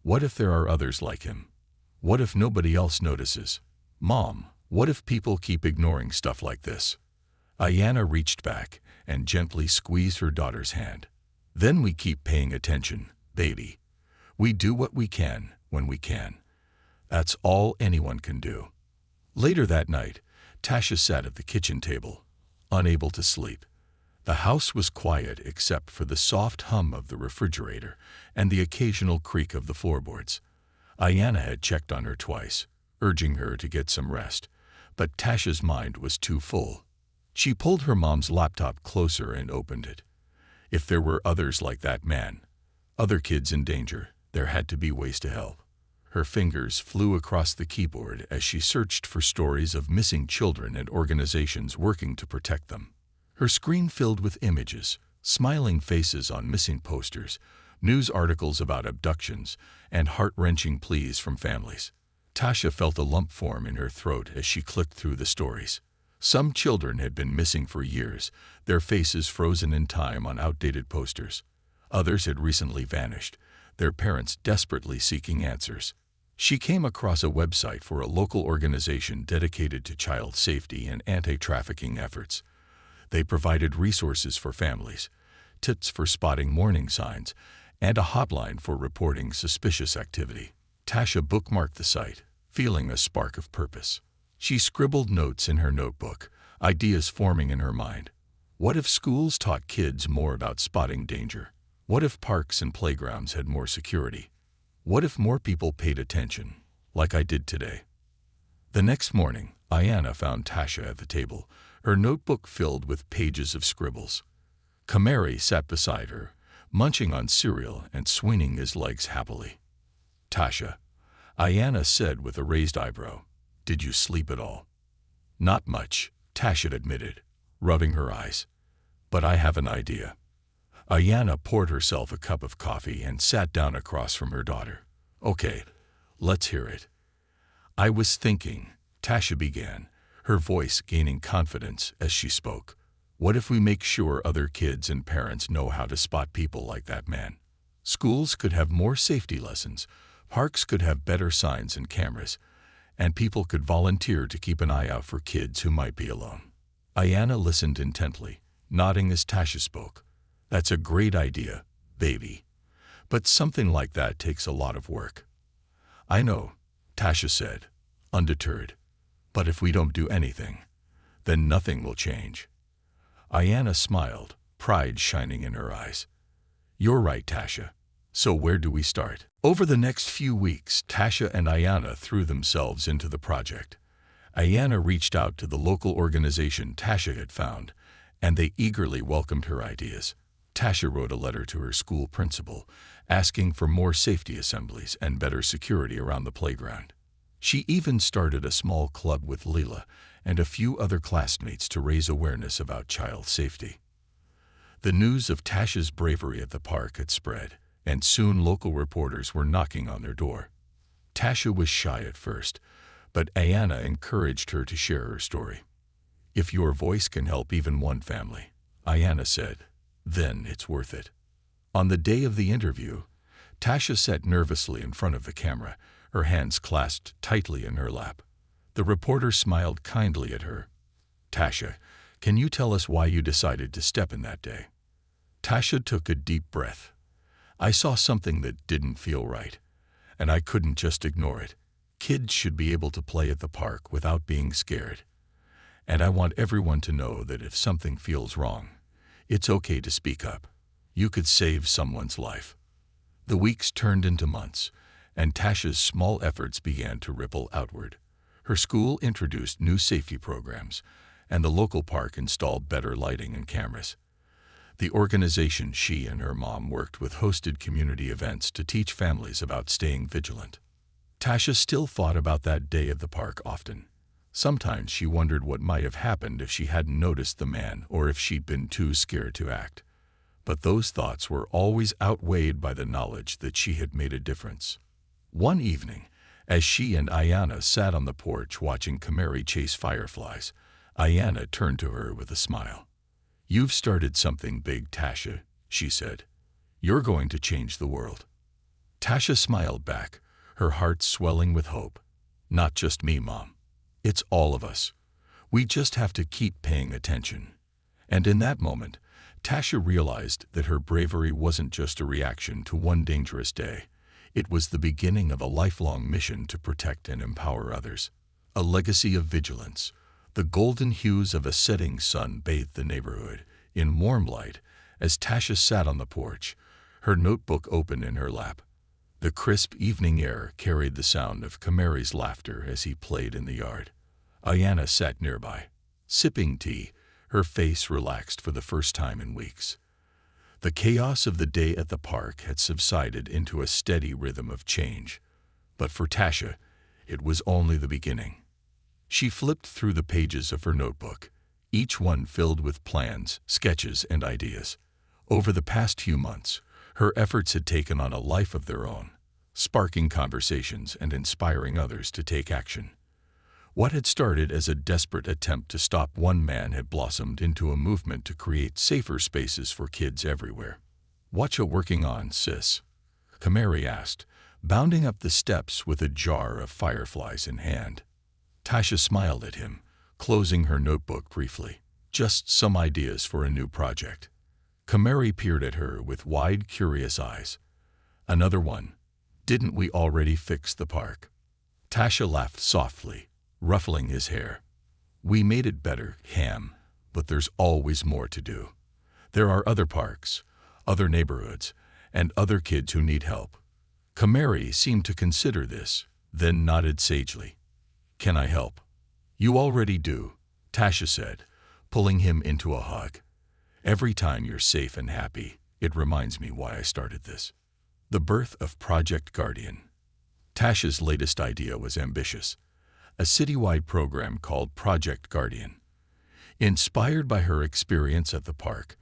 What if there are others like him? What if nobody else notices? Mom, what if people keep ignoring stuff like this? Ayanna reached back and gently squeezed her daughter's hand. Then we keep paying attention, baby. We do what we can when we can. That's all anyone can do. Later that night, Tasha sat at the kitchen table, unable to sleep. The house was quiet except for the soft hum of the refrigerator and the occasional creak of the floorboards. Ayanna had checked on her twice, urging her to get some rest, but Tasha's mind was too full. She pulled her mom's laptop closer and opened it. If there were others like that man, other kids in danger, there had to be ways to help. Her fingers flew across the keyboard as she searched for stories of missing children and organizations working to protect them. Her screen filled with images, smiling faces on missing posters, news articles about abductions, and heart-wrenching pleas from families. Tasha felt a lump form in her throat as she clicked through the stories. Some children had been missing for years, their faces frozen in time on outdated posters. Others had recently vanished, their parents desperately seeking answers. She came across a website for a local organization dedicated to child safety and anti-trafficking efforts. They provided resources for families, tips for spotting warning signs, and a hotline for reporting suspicious activity. Tasha bookmarked the site, feeling a spark of purpose. She scribbled notes in her notebook, ideas forming in her mind. What if schools taught kids more about spotting danger? What if parks and playgrounds had more security? What if more people paid attention, like I did today? The next morning, Ayanna found Tasha at the table, her notebook filled with pages of scribbles. Kamari sat beside her, munching on cereal and swinging his legs happily. Tasha, Ayanna said with a raised eyebrow, did you sleep at all? Not much, Tasha admitted, rubbing her eyes. But I have an idea. Ayanna poured herself a cup of coffee and sat down across from her daughter. Okay, let's hear it. I was thinking, Tasha began, her voice gaining confidence as she spoke. What if we make sure other kids and parents know how to spot people like that man? Schools could have more safety lessons, parks could have better signs and cameras, and people could volunteer to keep an eye out for kids who might be alone. Ayanna listened intently, nodding as Tasha spoke. That's a great idea, baby. But something like that takes a lot of work. I know, Tasha said, undeterred. But if we don't do anything, then nothing will change. Ayanna smiled, pride shining in her eyes. You're right, Tasha. So where do we start? Over the next few weeks, Tasha and Ayanna threw themselves into the project. Ayanna reached out to the local organization Tasha had found, and they eagerly welcomed her ideas. Tasha wrote a letter to her school principal, asking for more safety assemblies and better security around the playground. She even started a small club with Leela and a few other classmates to raise awareness about child safety. The news of Tasha's bravery at the park had spread, and soon local reporters were knocking on their door. Tasha was shy at first, but Ayanna encouraged her to share her story. If your voice can help even one family, Ayanna said, then it's worth it. On the day of the interview, Tasha sat nervously in front of the camera, her hands clasped tightly in her lap. The reporter smiled kindly at her. Tasha, can you tell us why you decided to step in that day? Tasha took a deep breath. I saw something that didn't feel right, and I couldn't just ignore it. Kids should be able to play at the park without being scared. And I want everyone to know that if something feels wrong, it's okay to speak up. You could save someone's life. The weeks turned into months, and Tasha's small efforts began to ripple outward. Her school introduced new safety programs, and the local park installed better lighting and cameras. The organization she and her mom worked with hosted community events to teach families about staying vigilant. Tasha still thought about that day at the park often. Sometimes she wondered what might have happened if she hadn't noticed the man or if she'd been too scared to act. But those thoughts were always outweighed by the knowledge that she had made a difference. One evening, as she and Ayanna sat on the porch watching Kamari chase fireflies, Ayanna turned to her with a smile. You've started something big, Tasha, she said. You're going to change the world." Tasha smiled back, her heart swelling with hope. "Not just me, Mom. It's all of us. We just have to keep paying attention." And in that moment, Tasha realized that her bravery wasn't just a reaction to one dangerous day. It was the beginning of a lifelong mission to protect and empower others. A legacy of vigilance. The golden hues of a setting sun bathed the neighborhood in warm light as Tasha sat on the porch, her notebook open in her lap. The crisp evening air carried the sound of Kamari's laughter as he played in the yard. Ayanna sat nearby, sipping tea, her face relaxed for the first time in weeks. The chaos of the day at the park had subsided into a steady rhythm of change. But for Tasha, it was only the beginning. She flipped through the pages of her notebook, each one filled with plans, sketches, and ideas. Over the past few months, her efforts had taken on a life of their own, sparking conversations and inspiring others to take action. What had started as a desperate attempt to stop one man had blossomed into a movement to create safer spaces for kids everywhere. "What you working on, sis?" Kamari asked, bounding up the steps with a jar of fireflies in hand. Tasha smiled at him, closing her notebook briefly. "Just some ideas for a new project." Kamari peered at her with wide, curious eyes. "Another one. Didn't we already fix the park?" Tasha laughed softly, ruffling his hair. "We made it better, Ham, but there's always more to do. There are other parks, other neighborhoods, and other kids who need help." Kamari seemed to consider this, then nodded sagely. "Can I help?" "You already do," Tasha said, pulling him into a hug. "Every time you're safe and happy, it reminds me why I started this." The birth of Project Guardian. Tasha's latest idea was ambitious. A citywide program called Project Guardian. Inspired by her experience at the park,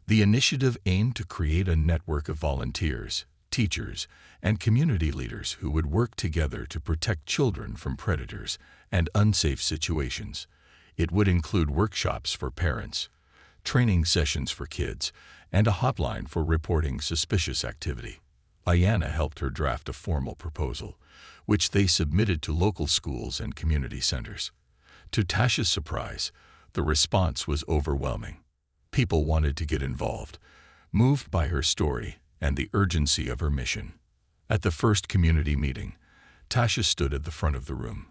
the initiative aimed to create a network of volunteers, teachers, and community leaders who would work together to protect children from predators and unsafe situations. It would include workshops for parents, training sessions for kids, and a hotline for reporting suspicious activity. Ayanna helped her draft a formal proposal, which they submitted to local schools and community centers. To Tasha's surprise, the response was overwhelming. People wanted to get involved, moved by her story and the urgency of her mission. At the first community meeting, Tasha stood at the front of the room,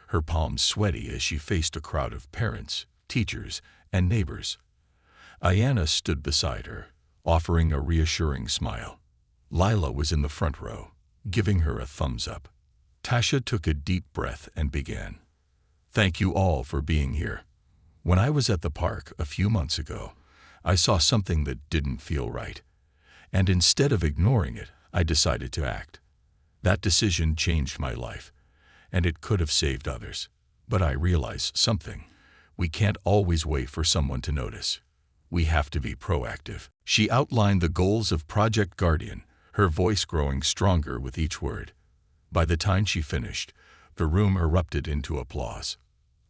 her palms sweaty as she faced a crowd of parents, teachers, and neighbors. Ayanna stood beside her, offering a reassuring smile. Lila was in the front row, giving her a thumbs up. Tasha took a deep breath and began. "Thank you all for being here. When I was at the park a few months ago, I saw something that didn't feel right. And instead of ignoring it, I decided to act. That decision changed my life, and it could have saved others. But I realized something. We can't always wait for someone to notice. We have to be proactive." She outlined the goals of Project Guardian, her voice growing stronger with each word. By the time she finished, the room erupted into applause.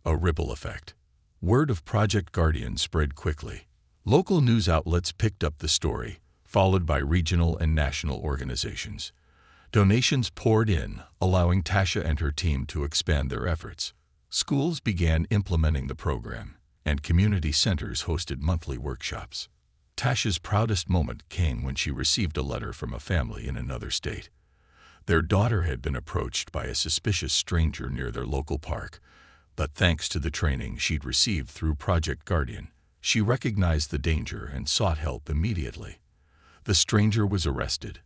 A ripple effect. Word of Project Guardian spread quickly. Local news outlets picked up the story, followed by regional and national organizations. Donations poured in, allowing Tasha and her team to expand their efforts. Schools began implementing the program, and community centers hosted monthly workshops. Tasha's proudest moment came when she received a letter from a family in another state. Their daughter had been approached by a suspicious stranger near their local park, but thanks to the training she'd received through Project Guardian, she recognized the danger and sought help immediately. The stranger was arrested,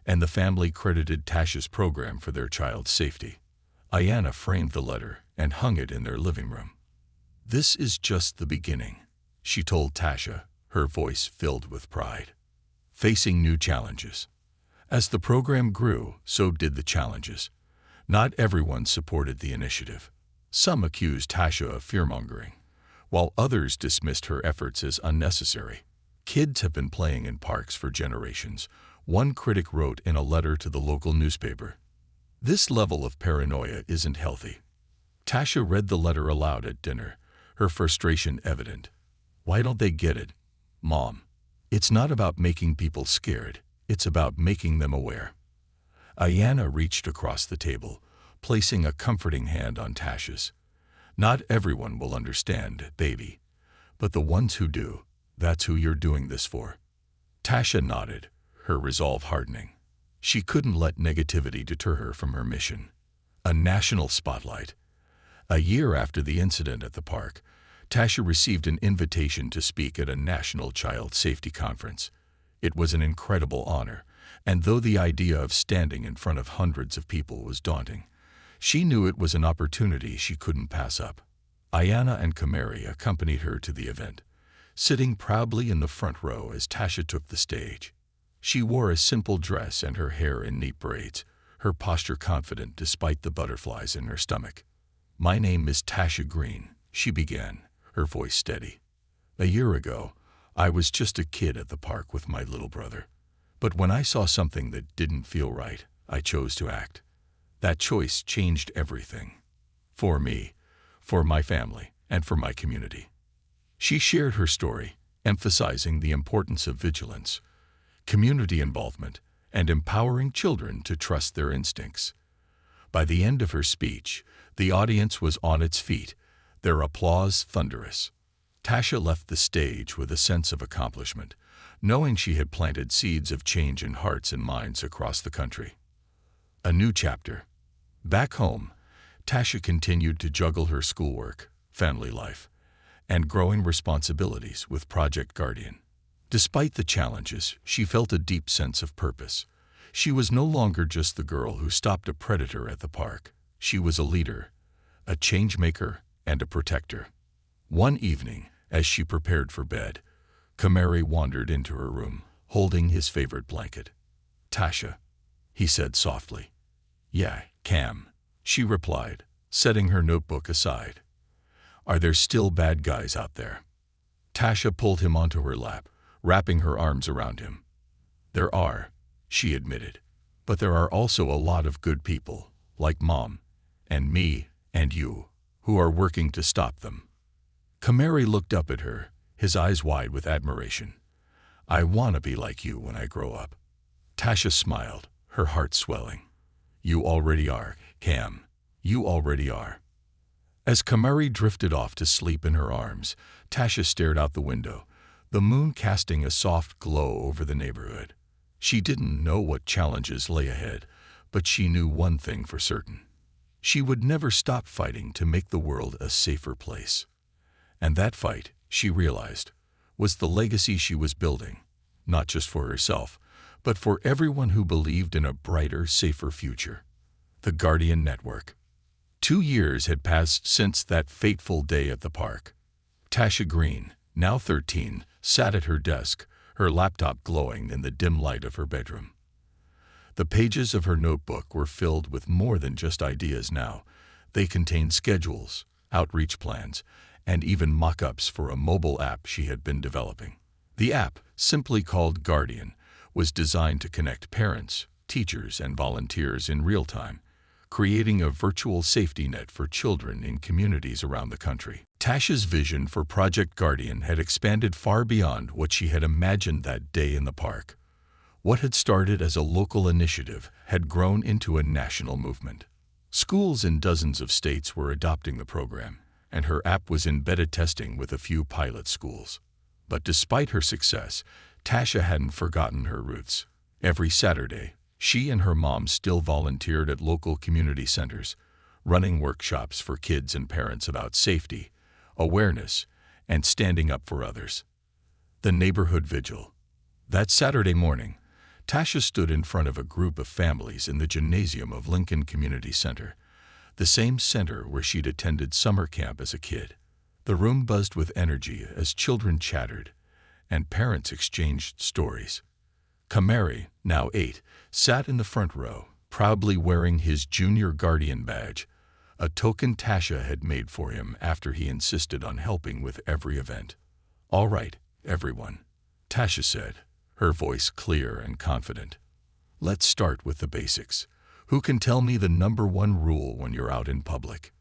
and the family credited Tasha's program for their child's safety. Ayanna framed the letter and hung it in their living room. "This is just the beginning," she told Tasha, her voice filled with pride. Facing new challenges. As the program grew, so did the challenges. Not everyone supported the initiative. Some accused Tasha of fearmongering, while others dismissed her efforts as unnecessary. "Kids have been playing in parks for generations," one critic wrote in a letter to the local newspaper. "This level of paranoia isn't healthy." Tasha read the letter aloud at dinner, her frustration evident. "Why don't they get it, Mom? It's not about making people scared. It's about making them aware. Ayanna reached across the table, placing a comforting hand on Tasha's. Not everyone will understand, baby. But the ones who do, that's who you're doing this for. Tasha nodded, her resolve hardening. She couldn't let negativity deter her from her mission. A national spotlight. A year after the incident at the park, Tasha received an invitation to speak at a national child safety conference. It was an incredible honor, and though the idea of standing in front of hundreds of people was daunting, she knew it was an opportunity she couldn't pass up. Ayanna and Kamari accompanied her to the event, sitting proudly in the front row as Tasha took the stage. She wore a simple dress and her hair in neat braids, her posture confident despite the butterflies in her stomach. "My name is Tasha Green," she began, her voice steady. "A year ago, I was just a kid at the park with my little brother. But when I saw something that didn't feel right, I chose to act. That choice changed everything. For me, for my family, and for my community." She shared her story, emphasizing the importance of vigilance, community involvement, and empowering children to trust their instincts. By the end of her speech, the audience was on its feet, their applause thunderous. Tasha left the stage with a sense of accomplishment, knowing she had planted seeds of change in hearts and minds across the country. A new chapter. Back home, Tasha continued to juggle her schoolwork, family life, and growing responsibilities with Project Guardian. Despite the challenges, she felt a deep sense of purpose. She was no longer just the girl who stopped a predator at the park. She was a leader, a change maker, and a protector. One evening, as she prepared for bed, Kamari wandered into her room, holding his favorite blanket. "Tasha," he said softly. "Yeah, Cam," she replied, setting her notebook aside. "Are there still bad guys out there?" Tasha pulled him onto her lap, wrapping her arms around him. "There are," she admitted. "But there are also a lot of good people, like Mom, and me, and you, who are working to stop them." Kamari looked up at her, his eyes wide with admiration. "I want to be like you when I grow up." Tasha smiled, her heart swelling. "You already are, Cam. You already are." As Kamari drifted off to sleep in her arms, Tasha stared out the window, the moon casting a soft glow over the neighborhood. She didn't know what challenges lay ahead, but she knew one thing for certain. She would never stop fighting to make the world a safer place. And that fight, she realized, was the legacy she was building, not just for herself, but for everyone who believed in a brighter, safer future. The Guardian Network. 2 years had passed since that fateful day at the park. Tasha Green, now 13, sat at her desk, her laptop glowing in the dim light of her bedroom. The pages of her notebook were filled with more than just ideas now. They contained schedules, outreach plans, and even mock-ups for a mobile app she had been developing. The app, simply called Guardian, was designed to connect parents, teachers, and volunteers in real time, creating a virtual safety net for children in communities around the country. Tasha's vision for Project Guardian had expanded far beyond what she had imagined that day in the park. What had started as a local initiative had grown into a national movement. Schools in dozens of states were adopting the program, and her app was in beta testing with a few pilot schools. But despite her success, Tasha hadn't forgotten her roots. Every Saturday, she and her mom still volunteered at local community centers, running workshops for kids and parents about safety, awareness, and standing up for others. The neighborhood vigil. That Saturday morning, Tasha stood in front of a group of families in the gymnasium of Lincoln Community Center, the same center where she'd attended summer camp as a kid. The room buzzed with energy as children chattered and parents exchanged stories. Kamari, now 8, sat in the front row, proudly wearing his Junior Guardian badge, a token Tasha had made for him after he insisted on helping with every event. "All right, everyone," Tasha said, her voice clear and confident. "Let's start with the basics. Who can tell me the #1 rule when you're out in public?"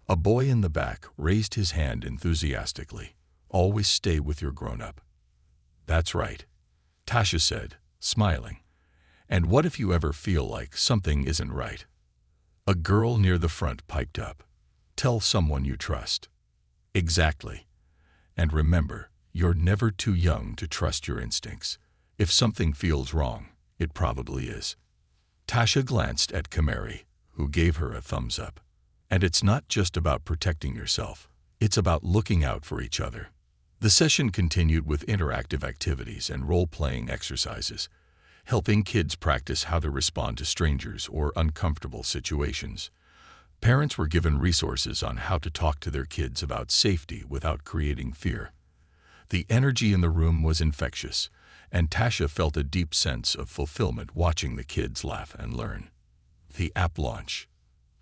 A boy in the back raised his hand enthusiastically. "Always stay with your grown-up." "That's right," Tasha said, smiling. And what if you ever feel like something isn't right? A girl near the front piped up. Tell someone you trust. Exactly. And remember, you're never too young to trust your instincts. If something feels wrong, it probably is. Tasha glanced at Kamari, who gave her a thumbs up. And it's not just about protecting yourself. It's about looking out for each other. The session continued with interactive activities and role-playing exercises, helping kids practice how to respond to strangers or uncomfortable situations. Parents were given resources on how to talk to their kids about safety without creating fear. The energy in the room was infectious, and Tasha felt a deep sense of fulfillment watching the kids laugh and learn. The app launch.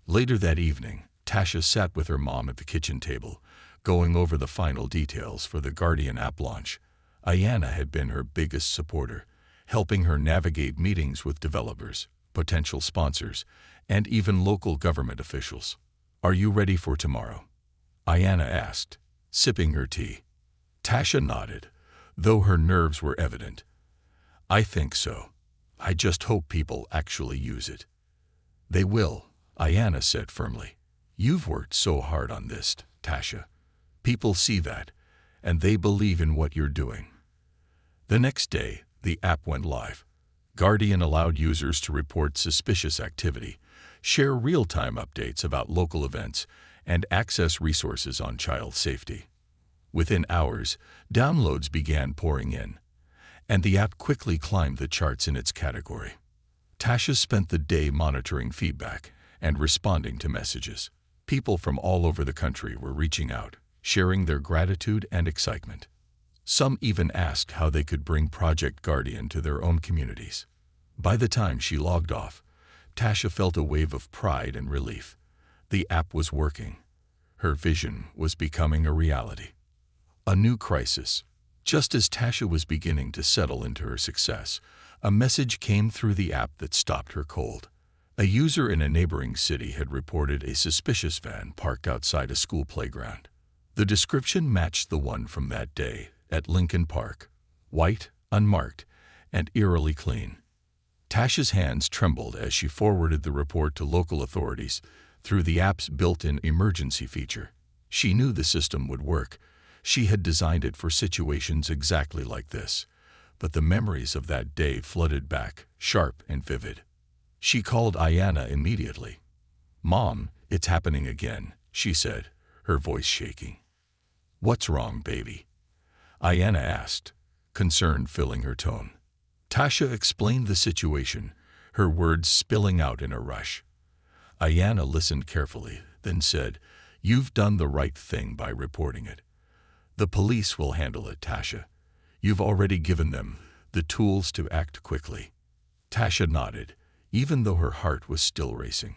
Later that evening, Tasha sat with her mom at the kitchen table, going over the final details for the Guardian app launch. Ayanna had been her biggest supporter, helping her navigate meetings with developers, potential sponsors, and even local government officials. "Are you ready for tomorrow?" Ayanna asked, sipping her tea. Tasha nodded, though her nerves were evident. "I think so. I just hope people actually use it." "They will," Ayanna said firmly. "You've worked so hard on this, Tasha. People see that, and they believe in what you're doing." The next day, the app went live. Guardian allowed users to report suspicious activity, share real-time updates about local events, and access resources on child safety. Within hours, downloads began pouring in, and the app quickly climbed the charts in its category. Tasha spent the day monitoring feedback and responding to messages. People from all over the country were reaching out, sharing their gratitude and excitement. Some even asked how they could bring Project Guardian to their own communities. By the time she logged off, Tasha felt a wave of pride and relief. The app was working. Her vision was becoming a reality. A new crisis. Just as Tasha was beginning to settle into her success, a message came through the app that stopped her cold. A user in a neighboring city had reported a suspicious van parked outside a school playground. The description matched the one from that day at Lincoln Park: white, unmarked, and eerily clean. Tasha's hands trembled as she forwarded the report to local authorities through the app's built-in emergency feature. She knew the system would work. She had designed it for situations exactly like this. But the memories of that day flooded back, sharp and vivid. She called Ayanna immediately. "Mom, it's happening again," she said, her voice shaking. "What's wrong, baby?" Ayanna asked, concern filling her tone. Tasha explained the situation, her words spilling out in a rush. Ayanna listened carefully, then said, "You've done the right thing by reporting it. The police will handle it, Tasha. You've already given them the tools to act quickly." Tasha nodded, even though her heart was still racing.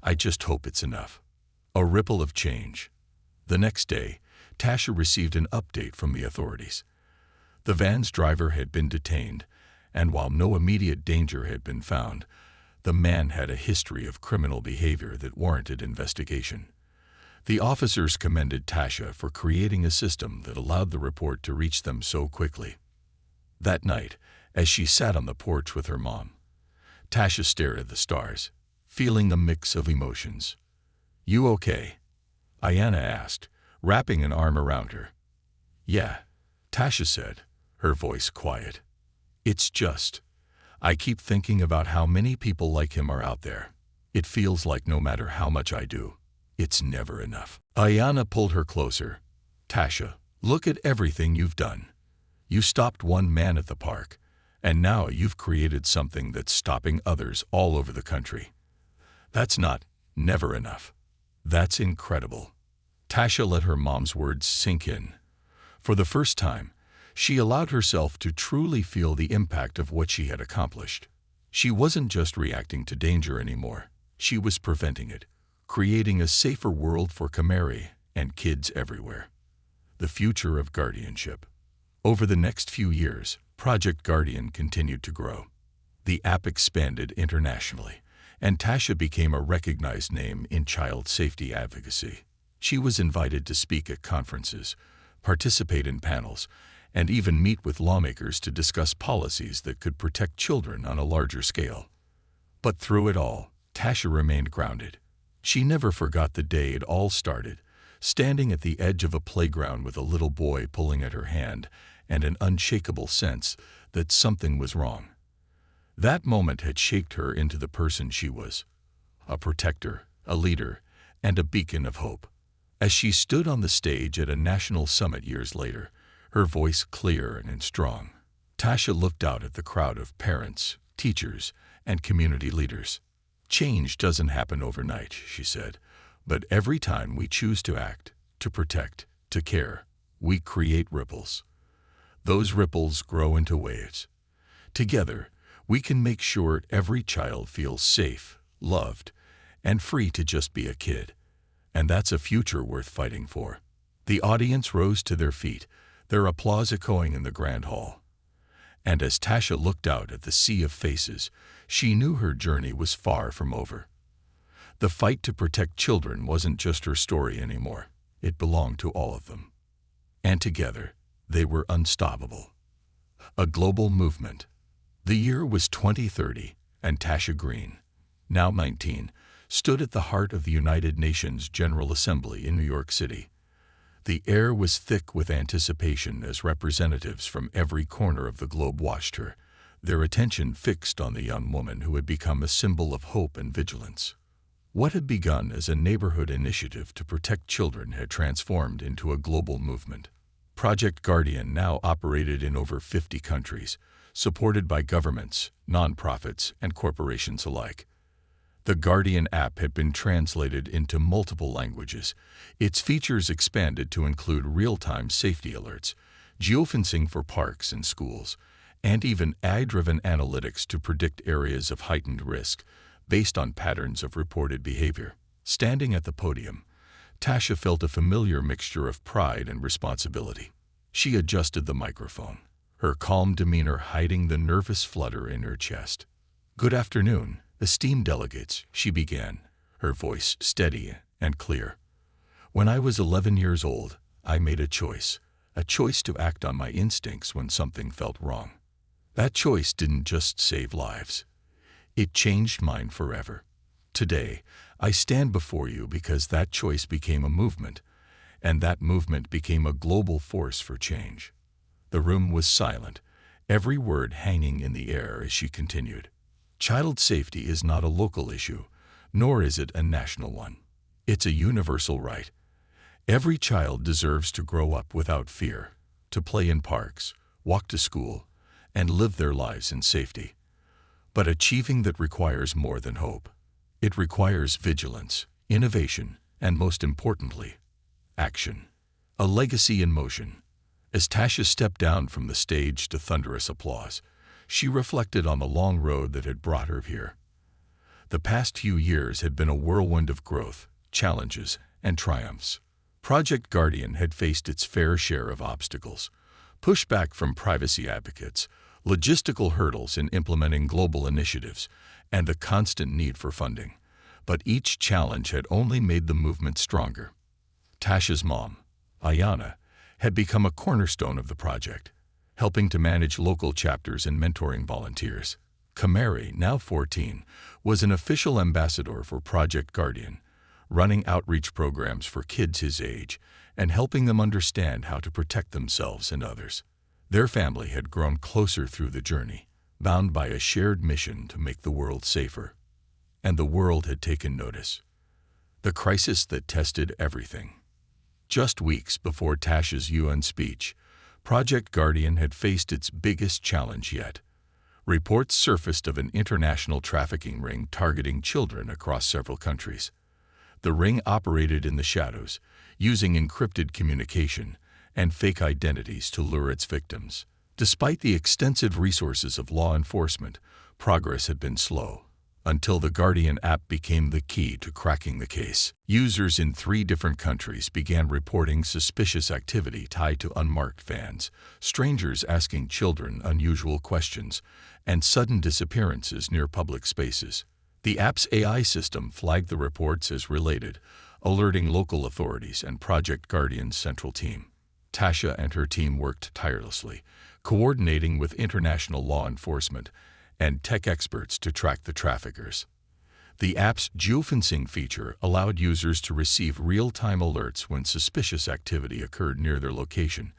"I just hope it's enough." A ripple of change. The next day, Tasha received an update from the authorities. The van's driver had been detained, and while no immediate danger had been found, the man had a history of criminal behavior that warranted investigation. The officers commended Tasha for creating a system that allowed the report to reach them so quickly. That night, as she sat on the porch with her mom, Tasha stared at the stars, feeling a mix of emotions. "You okay?" Ayanna asked, wrapping an arm around her. "Yeah," Tasha said, her voice quiet. "It's just, I keep thinking about how many people like him are out there. It feels like no matter how much I do, it's never enough." Ayanna pulled her closer. "Tasha, look at everything you've done. You stopped one man at the park, and now you've created something that's stopping others all over the country. That's not never enough. That's incredible." Tasha let her mom's words sink in. For the first time, she allowed herself to truly feel the impact of what she had accomplished. She wasn't just reacting to danger anymore. She was preventing it, creating a safer world for Kamari and kids everywhere. The future of guardianship. Over the next few years, Project Guardian continued to grow. The app expanded internationally, and Tasha became a recognized name in child safety advocacy. She was invited to speak at conferences, participate in panels, and even meet with lawmakers to discuss policies that could protect children on a larger scale. But through it all, Tasha remained grounded. She never forgot the day it all started, standing at the edge of a playground with a little boy pulling at her hand and an unshakable sense that something was wrong. That moment had shaped her into the person she was, a protector, a leader, and a beacon of hope. As she stood on the stage at a national summit years later, her voice clear and strong, Tasha looked out at the crowd of parents, teachers, and community leaders. "Change doesn't happen overnight," she said, "but every time we choose to act, to protect, to care, we create ripples. Those ripples grow into waves. Together, we can make sure every child feels safe, loved, and free to just be a kid. And that's a future worth fighting for." The audience rose to their feet, their applause echoing in the grand hall. And as Tasha looked out at the sea of faces, she knew her journey was far from over. The fight to protect children wasn't just her story anymore. It belonged to all of them. And together, they were unstoppable. A global movement. The year was 2030, and Tasha Green, now 19, stood at the heart of the United Nations General Assembly in New York City. The air was thick with anticipation as representatives from every corner of the globe watched her, their attention fixed on the young woman who had become a symbol of hope and vigilance. What had begun as a neighborhood initiative to protect children had transformed into a global movement. Project Guardian now operated in over 50 countries, supported by governments, nonprofits, and corporations alike. The Guardian app had been translated into multiple languages, its features expanded to include real-time safety alerts, geofencing for parks and schools, and even AI-driven analytics to predict areas of heightened risk based on patterns of reported behavior. Standing at the podium, Tasha felt a familiar mixture of pride and responsibility. She adjusted the microphone, her calm demeanor hiding the nervous flutter in her chest. "Good afternoon, esteemed delegates," she began, her voice steady and clear. "When I was 11 years old, I made a choice to act on my instincts when something felt wrong. That choice didn't just save lives. It changed mine forever. Today, I stand before you because that choice became a movement, and that movement became a global force for change." The room was silent, every word hanging in the air as she continued. "Child safety is not a local issue, nor is it a national one. It's a universal right. Every child deserves to grow up without fear, to play in parks, walk to school, and live their lives in safety. But achieving that requires more than hope. It requires vigilance, innovation, and most importantly, action. A legacy in motion." As Tasha stepped down from the stage to thunderous applause, she reflected on the long road that had brought her here. The past few years had been a whirlwind of growth, challenges, and triumphs. Project Guardian had faced its fair share of obstacles, pushback from privacy advocates, logistical hurdles in implementing global initiatives, and the constant need for funding. But each challenge had only made the movement stronger. Tasha's mom, Ayana, had become a cornerstone of the project, helping to manage local chapters and mentoring volunteers. Kamari, now 14, was an official ambassador for Project Guardian, running outreach programs for kids his age and helping them understand how to protect themselves and others. Their family had grown closer through the journey, bound by a shared mission to make the world safer. And the world had taken notice. The crisis that tested everything. Just weeks before Tasha's UN speech, Project Guardian had faced its biggest challenge yet. Reports surfaced of an international trafficking ring targeting children across several countries. The ring operated in the shadows, using encrypted communication and fake identities to lure its victims. Despite the extensive resources of law enforcement, progress had been slow. Until the Guardian app became the key to cracking the case. Users in 3 different countries began reporting suspicious activity tied to unmarked vans, strangers asking children unusual questions, and sudden disappearances near public spaces. The app's AI system flagged the reports as related, alerting local authorities and Project Guardian's central team. Tasha and her team worked tirelessly, coordinating with international law enforcement and tech experts to track the traffickers. The app's geofencing feature allowed users to receive real-time alerts when suspicious activity occurred near their location,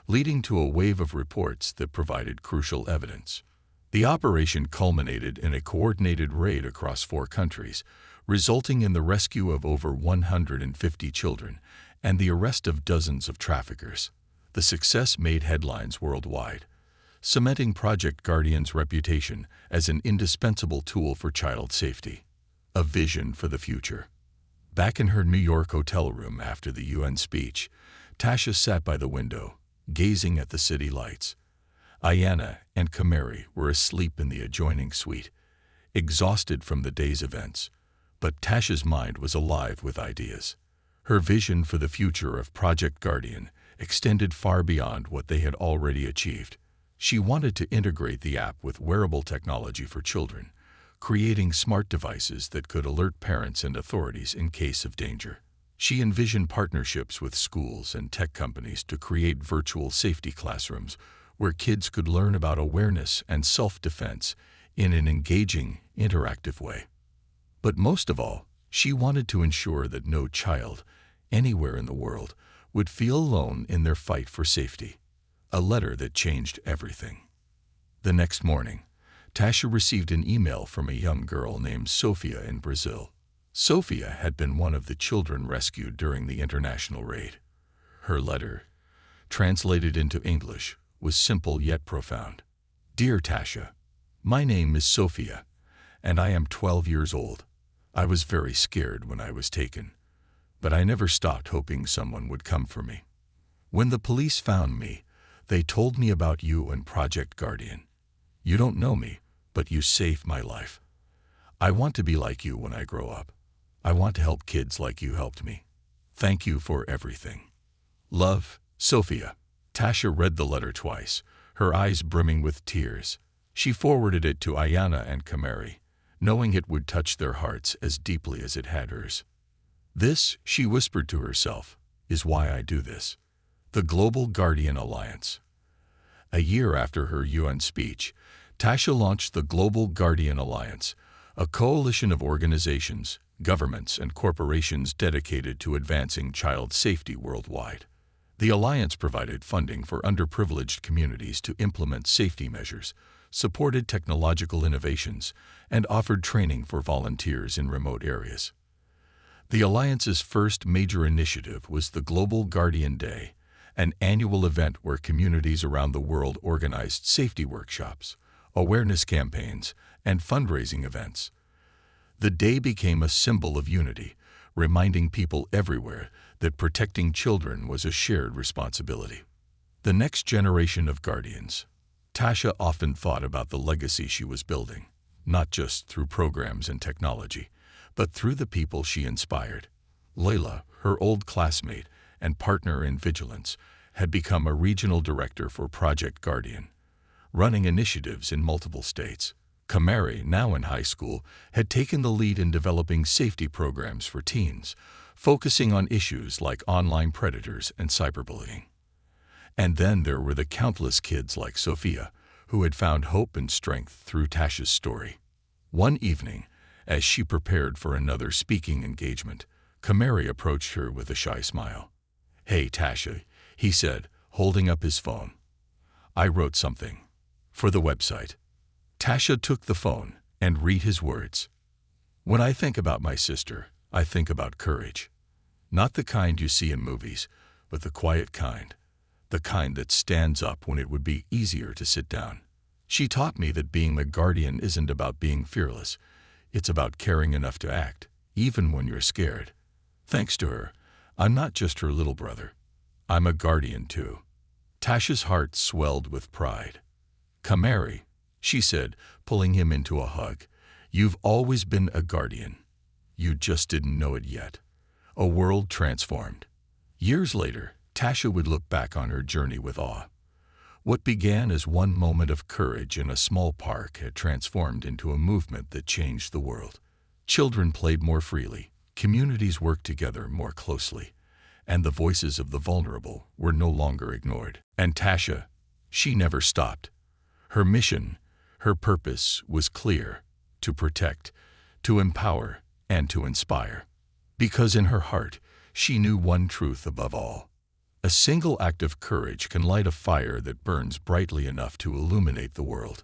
leading to a wave of reports that provided crucial evidence. The operation culminated in a coordinated raid across 4 countries, resulting in the rescue of over 150 children and the arrest of dozens of traffickers. The success made headlines worldwide, cementing Project Guardian's reputation as an indispensable tool for child safety. A vision for the future. Back in her New York hotel room after the UN speech, Tasha sat by the window, gazing at the city lights. Ayanna and Kamari were asleep in the adjoining suite, exhausted from the day's events. But Tasha's mind was alive with ideas. Her vision for the future of Project Guardian extended far beyond what they had already achieved. She wanted to integrate the app with wearable technology for children, creating smart devices that could alert parents and authorities in case of danger. She envisioned partnerships with schools and tech companies to create virtual safety classrooms where kids could learn about awareness and self-defense in an engaging, interactive way. But most of all, she wanted to ensure that no child, anywhere in the world, would feel alone in their fight for safety. A letter that changed everything. The next morning, Tasha received an email from a young girl named Sofia in Brazil. Sofia had been one of the children rescued during the international raid. Her letter, translated into English, was simple yet profound. Dear Tasha, my name is Sofia, and I am 12 years old. I was very scared when I was taken, but I never stopped hoping someone would come for me. When the police found me, they told me about you and Project Guardian. You don't know me, but you saved my life. I want to be like you when I grow up. I want to help kids like you helped me. Thank you for everything. Love, Sofia. Tasha read the letter twice, her eyes brimming with tears. She forwarded it to Ayanna and Kamari, knowing it would touch their hearts as deeply as it had hers. This, she whispered to herself, is why I do this. The Global Guardian Alliance. A year after her UN speech, Tasha launched the Global Guardian Alliance, a coalition of organizations, governments, and corporations dedicated to advancing child safety worldwide. The alliance provided funding for underprivileged communities to implement safety measures, supported technological innovations, and offered training for volunteers in remote areas. The alliance's first major initiative was the Global Guardian Day, an annual event where communities around the world organized safety workshops, awareness campaigns, and fundraising events. The day became a symbol of unity, reminding people everywhere that protecting children was a shared responsibility. The next generation of guardians. Tasha often thought about the legacy she was building, not just through programs and technology, but through the people she inspired. Layla, her old classmate and partner in vigilance, had become a regional director for Project Guardian, running initiatives in multiple states. Kamari, now in high school, had taken the lead in developing safety programs for teens, focusing on issues like online predators and cyberbullying. And then there were the countless kids like Sofia, who had found hope and strength through Tasha's story. One evening, as she prepared for another speaking engagement, Kamari approached her with a shy smile. "Hey, Tasha," he said, holding up his phone. "I wrote something. For the website." Tasha took the phone and read his words. "When I think about my sister, I think about courage. Not the kind you see in movies, but the quiet kind. The kind that stands up when it would be easier to sit down. She taught me that being a guardian isn't about being fearless. It's about caring enough to act, even when you're scared. Thanks to her, I'm not just her little brother. I'm a guardian too." Tasha's heart swelled with pride. "Kamari," she said, pulling him into a hug, "you've always been a guardian. You just didn't know it yet." A world transformed. Years later, Tasha would look back on her journey with awe. What began as one moment of courage in a small park had transformed into a movement that changed the world. Children played more freely, communities worked together more closely, and the voices of the vulnerable were no longer ignored. And Tasha, she never stopped. Her mission, her purpose was clear: to protect, to empower, and to inspire. Because in her heart, she knew one truth above all. A single act of courage can light a fire that burns brightly enough to illuminate the world.